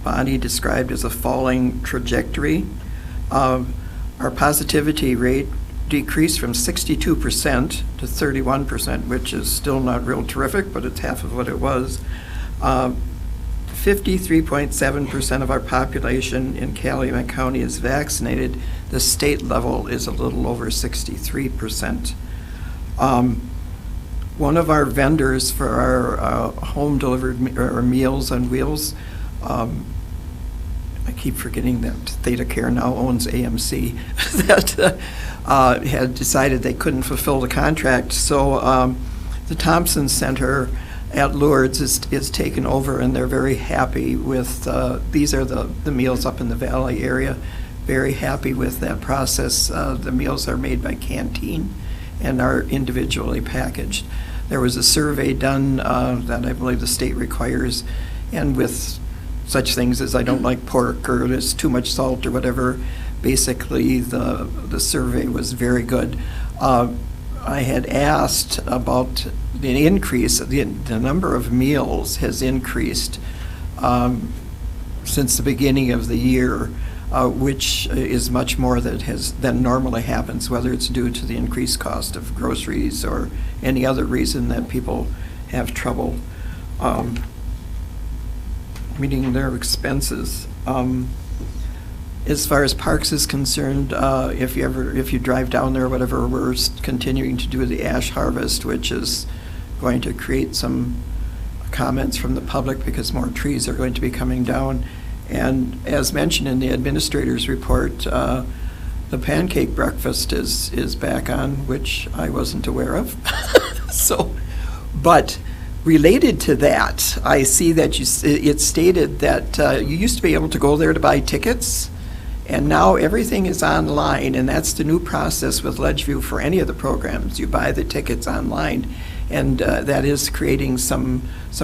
Bonnie described as a falling trajectory. Our positivity rate decreased from 62% to 31%, which is still not real terrific, but it's half of what it was. 53.7% of our population in Calumet County is vaccinated. The state level is a little over 63%. One of our vendors for our home delivered Meals on Wheels, I keep forgetting that Theta Care now owns AMC, that had decided they couldn't fulfill the contract. So the Thompson Center at Lourdes is taken over, and they're very happy with, these are the meals up in the valley area, very happy with that process. The meals are made by Canteen and are individually packaged. There was a survey done that I believe the state requires, and with such things as I don't like pork or there's too much salt or whatever, basically the survey was very good. I had asked about the increase, the number of meals has increased since the beginning of the year, which is much more than normally happens, whether it's due to the increased cost of groceries or any other reason that people have trouble meeting their expenses. As far as parks is concerned, if you drive down there or whatever, we're continuing to do the ash harvest, which is going to create some comments from the public because more trees are going to be coming down. And as mentioned in the administrator's report, the pancake breakfast is back on, which I wasn't aware of. So, but related to that, I see that it stated that you used to be able to go there to buy tickets, and now everything is online, and that's the new process with Ledgeview for any of the programs. You buy the tickets online, and that is creating some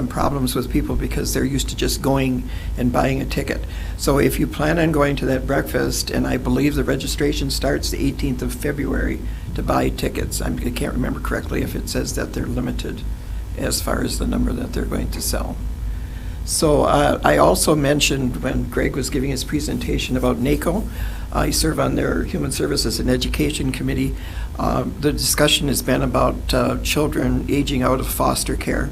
problems with people because they're used to just going and buying a ticket. So if you plan on going to that breakfast, and I believe the registration starts the 18th of February to buy tickets. I can't remember correctly if it says that they're limited as far as the number that they're going to sell. So I also mentioned when Greg was giving his presentation about NACO, I serve on their Human Services and Education Committee. The discussion has been about children aging out of foster care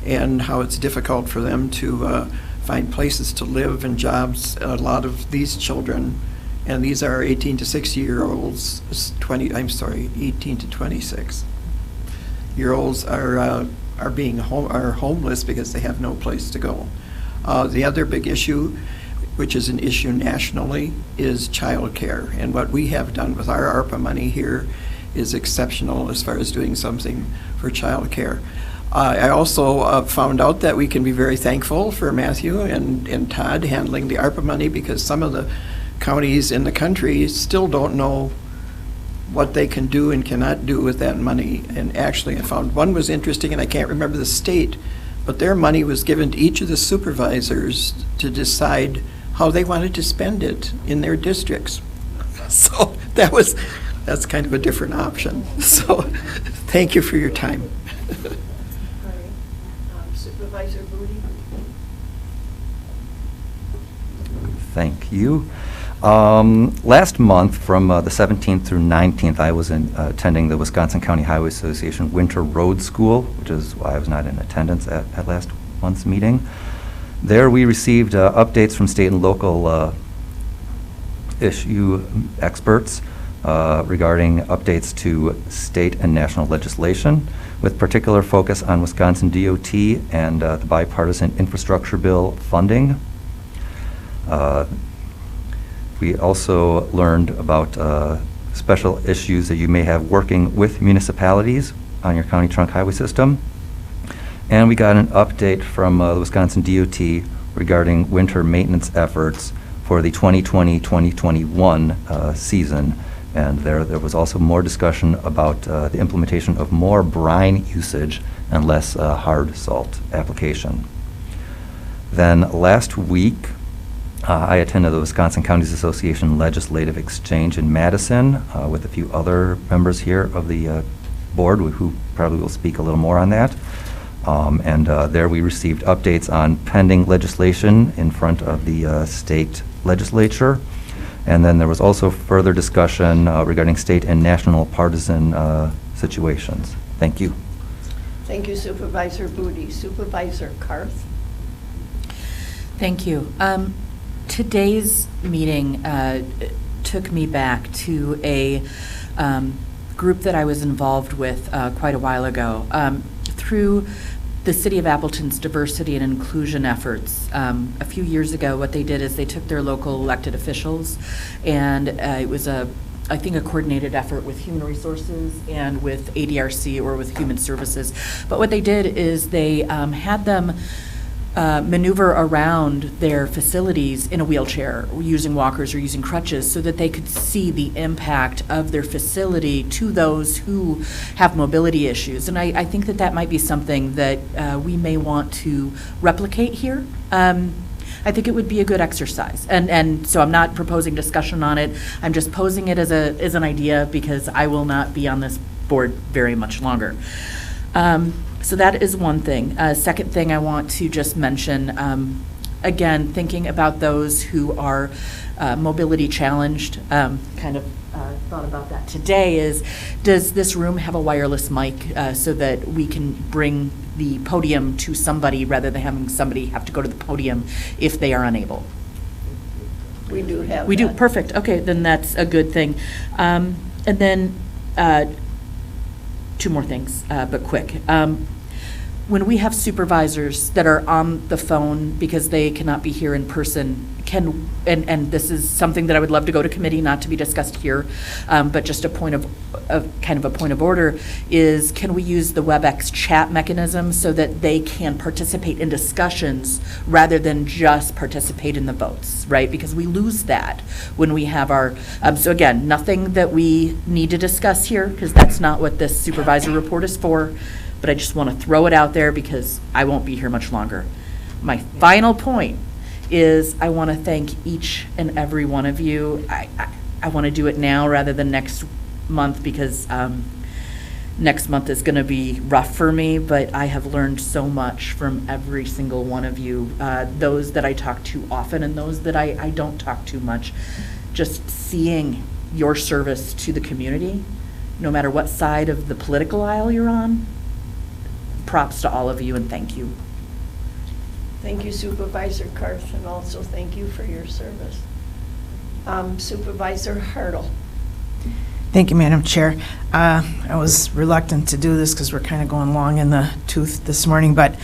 and how it's difficult for them to find places to live and jobs. A lot of these children, and these are 18 to 60-year-olds, 18 to 26-year-olds are homeless because they have no place to go. The other big issue, which is an issue nationally, is childcare. And what we have done with our ARPA money here is exceptional as far as doing something for childcare. I also found out that we can be very thankful for Matthew and Todd handling the ARPA money, because some of the counties in the country still don't know what they can do and cannot do with that money. And actually I found one was interesting, and I can't remember the state, but their money was given to each of the supervisors to decide how they wanted to spend it in their districts. So that's kind of a different option. So thank you for your time. Supervisor Booty? Thank you. Last month, from the 17th through 19th, I was attending the Wisconsin County Highway Association Winter Road School, which is why I was not in attendance at last month's meeting. There we received updates from state and local issue experts regarding updates to state and national legislation, with particular focus on Wisconsin DOT and the bipartisan infrastructure bill funding. We also learned about special issues that you may have working with municipalities on your county trunk highway system. And we got an update from the Wisconsin DOT regarding winter maintenance efforts for the 2020-2021 season. And there was also more discussion about the implementation of more brine usage and less hard salt application. Then last week, I attended the Wisconsin Counties Association Legislative Exchange in Madison with a few other members here of the board who probably will speak a little more on that. There we received updates on pending legislation in front of the state legislature. And then there was also further discussion regarding state and national partisan situations. Thank you. Thank you, Supervisor Booty. Supervisor Karth? Thank you. Today's meeting took me back to a group that I was involved with quite a while ago. Through the City of Appleton's diversity and inclusion efforts, a few years ago, what they did is they took their local elected officials, and it was I think a coordinated effort with Human Resources and with ADRC or with Human Services. But what they did is they had them maneuver around their facilities in a wheelchair, using walkers or using crutches, so that they could see the impact of their facility to those who have mobility issues. And I think that might be something that we may want to replicate here. I think it would be a good exercise. And so I'm not proposing discussion on it. I'm just posing it as an idea because I will not be on this board very much longer. So that is one thing. Second thing I want to just mention, again, thinking about those who are mobility challenged, kind of thought about that today, is does this room have a wireless mic so that we can bring the podium to somebody rather than having somebody have to go to the podium if they are unable? We do have We do, that. perfect. Okay, then that's a good thing. And then two more things, but quick. When we have supervisors that are on the phone because they cannot be here in person, and this is something that I would love to go to committee, not to be discussed here, but just a point of kind of a point of order is, can we use the WebEx chat mechanism so that they can participate in discussions rather than just participate in the votes, right? Because we lose that when we have our, so again, nothing that we need to discuss here because that's not what this supervisor report is for. But I just want to throw it out there because I won't be here much longer. My final point is I want to thank each and every one of you. I want to do it now rather than next month because next month is going to be rough for me, but I have learned so much from every single one of you, those that I talk to often and those that I don't talk to much. Just seeing your service to the community, no matter what side of the political aisle you're on, props to all of you and thank you. Thank you, Supervisor Karth, and also thank you for your service. Supervisor Hartle. Thank you, Madam Chair. I was reluctant to do this because we're kind of going long in the tooth this morning, but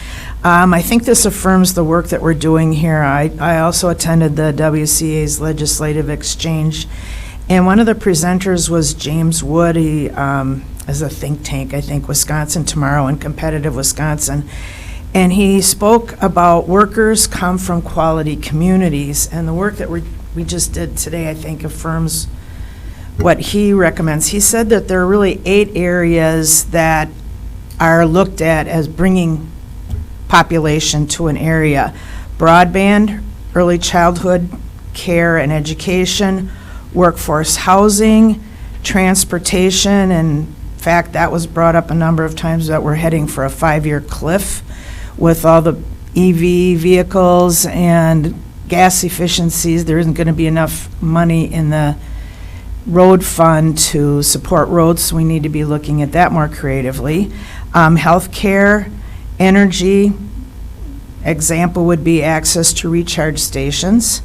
I think this affirms the work that we're doing here. I also attended the WCA's Legislative Exchange, and one of the presenters was James Wood. He is a think tank, I think, Wisconsin Tomorrow and Competitive Wisconsin. And he spoke about workers come from quality communities, and the work that we just did today, I think, affirms what he recommends. He said that there are really 8 areas that are looked at as bringing population to an area. Broadband, early childhood care and education, workforce housing, transportation, and in fact, that was brought up a number of times that we're heading for a 5-year cliff with all the EV vehicles and gas efficiencies. There isn't going to be enough money in the road fund to support roads, so we need to be looking at that more creatively. Healthcare, energy, example would be access to recharge stations.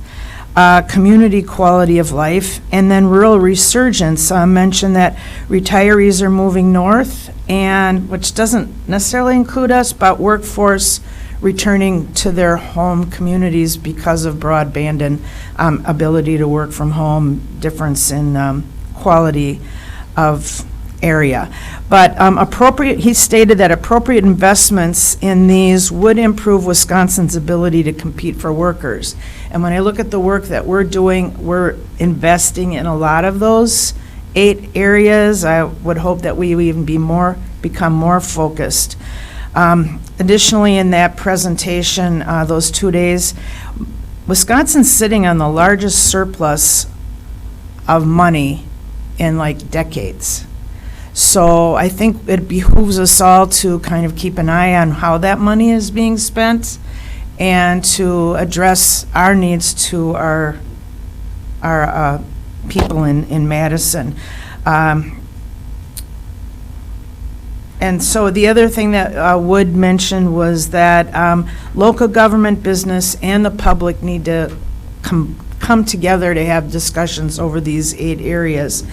Community quality of life, and then rural resurgence. Mentioned that retirees are moving north, and which doesn't necessarily include us, but workforce returning to their home communities because of broadband and ability to work from home, difference in quality of area. But he stated that appropriate investments in these would improve Wisconsin's ability to compete for workers. And when I look at the work that we're doing, we're investing in a lot of those 8 areas. I would hope that we even become more focused. Additionally, in that presentation, those 2 days, Wisconsin's sitting on the largest surplus of money in like decades. So I think it behooves us all to kind of keep an eye on how that money is being spent and to address our needs to our people in Madison. And so the other thing that Wood mentioned was that local government, business, and the public need to come together to have discussions over these 8 areas.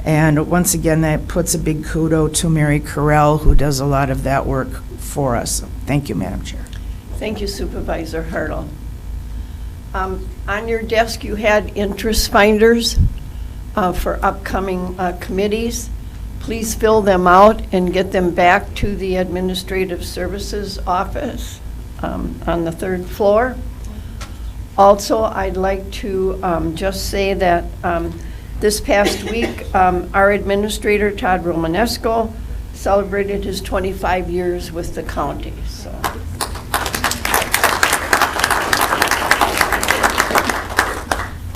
And once again, that puts a big kudo to Mary Carell, who does a lot of that work for us. Thank you, Madam Chair. Thank you, Supervisor Hartle. On your desk, you had interest finders for upcoming committees. Please fill them out and get them back to the Administrative Services Office on the 3rd floor. Also, I'd like to just say that this past week, our administrator, Todd Romanesco, celebrated his 25 years with the county. So.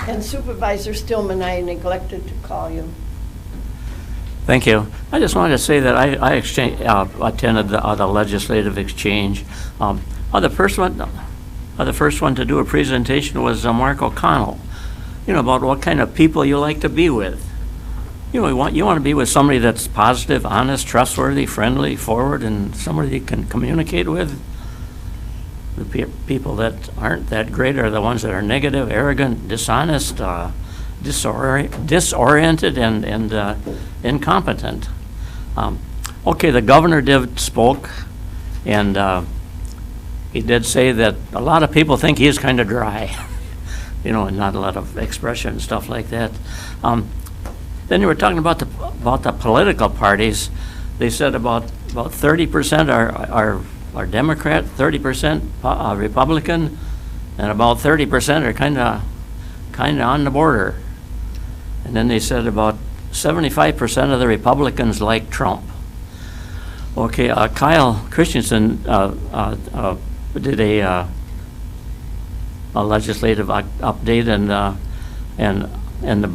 And Supervisor Stillman, I neglected to call you. Thank you. I just wanted to say that I attended the legislative exchange. The first one to do a presentation was Mark O'Connell. About what kind of people you like to be with. You want to be with somebody that's positive, honest, trustworthy, friendly, forward, and somebody you can communicate with. The people that aren't that great are the ones that are negative, arrogant, dishonest, disoriented, and incompetent. Okay, the governor spoke, and he did say that a lot of people think he's kind of dry. And not a lot of expression and stuff like that. Then you were talking about the political parties. They said about 30% are Democrat, 30% Republican, and about 30% are kind of on the border. And then they said about 75% of the Republicans like Trump. Okay, Kyle Christensen did a legislative update, and the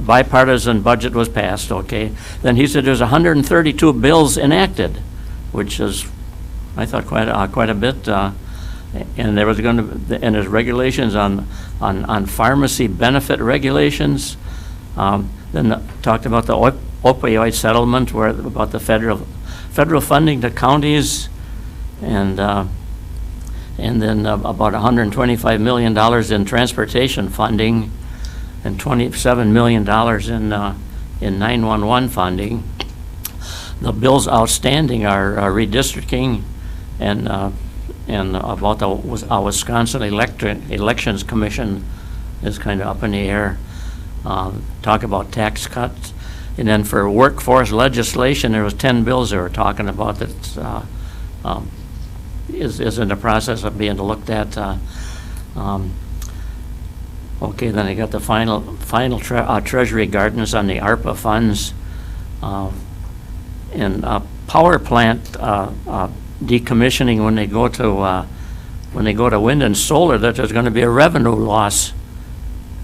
bipartisan budget was passed. Okay, then he said there's 132 bills enacted, which is, I thought, quite a bit. And there was going to, and there's regulations on pharmacy benefit regulations. Then talked about the opioid settlement, about the federal funding to counties, and then about $125 million in transportation funding, and $27 million in 911 funding. The bills outstanding are redistricting and about the Wisconsin Elections Commission is kind of up in the air. Talk about tax cuts. And then for workforce legislation, there was 10 bills they were talking about that is in the process of being looked at. Okay, then I got the final Treasury guidance on the ARPA funds. And power plant decommissioning when they go to wind and solar, that there's going to be a revenue loss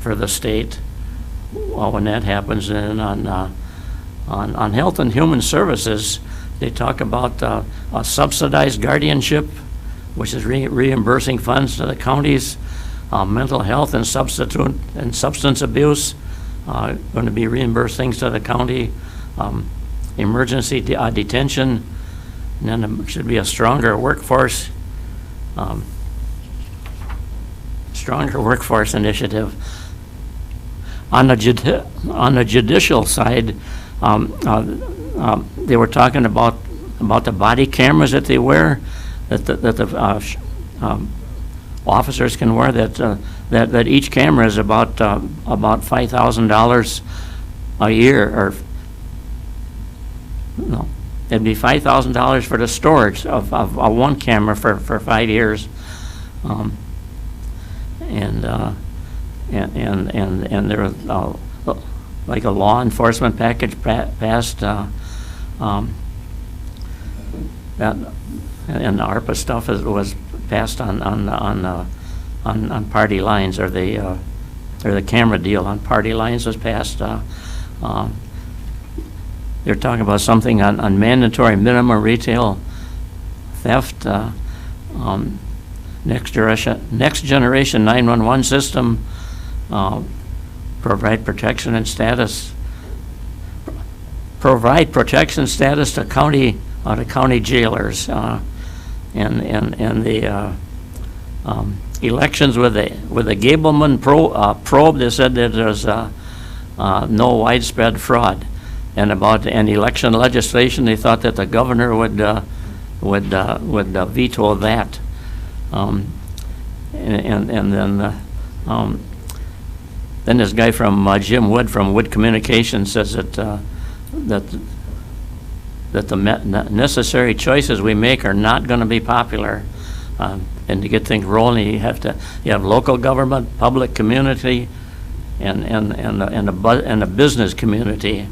for the state. Well, when that happens, and on Health and Human Services, they talk about a subsidized guardianship, which is reimbursing funds to the counties, mental health and substance abuse, going to be reimbursed things to the county, emergency detention, and then there should be a stronger workforce initiative. On the judicial side, they were talking about the body cameras that they wear, that the officers can wear, that each camera is about $5,000 a year, or no, it'd be $5,000 for the storage of one camera for 5 years, and there was like a law enforcement package passed, that, and the ARPA stuff was passed on party lines, or the camera deal on party lines was passed. They're talking about something on mandatory minimum retail theft, next generation 911 system, provide protection status to county jailers, and the elections with the Gableman probe. They said that there's no widespread fraud, and about election legislation, they thought that the governor would veto that, then this guy from Jim Wood from Wood Communications says that the necessary choices we make are not going to be popular, and to get things rolling, you have local government, public community, and the business community.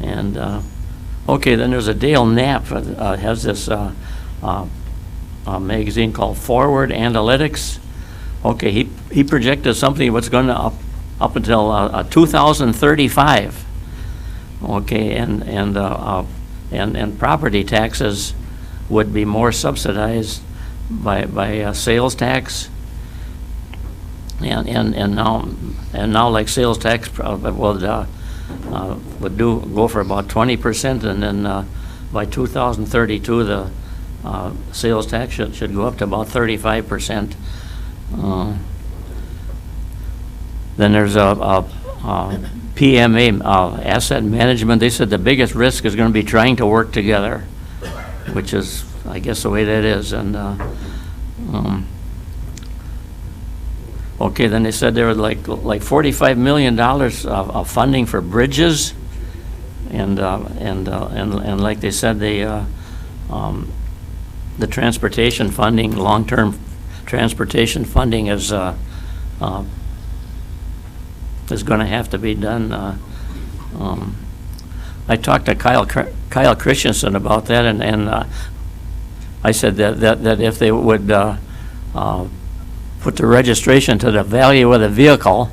And okay, then there's a Dale Knapp has this magazine called Forward Analytics. Okay, he projected something what's going to up until 2035. Okay, and property taxes would be more subsidized by sales tax, and now like sales tax would go for about 20%, and then by 2032 the sales tax should go up to about 35%. Then there's a PMA, asset management. They said the biggest risk is going to be trying to work together, which is, I guess, the way that is. And okay, then they said there was like $45 million of funding for bridges, and like they said, the transportation funding, long-term transportation funding is going to have to be done. I talked to Kyle Christensen about that, and I said that if they would put the registration to the value of the vehicle,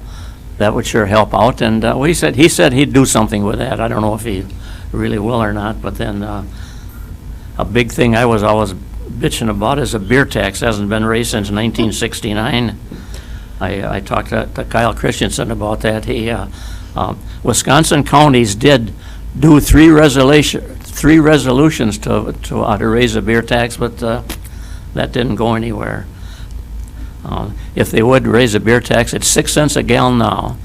that would sure help out. And well, he said he'd do something with that. I don't know if he really will or not. But then a big thing I was always bitching about is a beer tax. Hasn't been raised since 1969. I talked to Kyle Christensen about that. Wisconsin counties did do three resolutions to raise the beer tax, but that didn't go anywhere. If they would raise the beer tax, it's 6 cents a gallon now.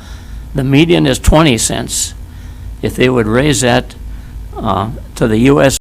The median is 20 cents. If they would raise that to the U.S.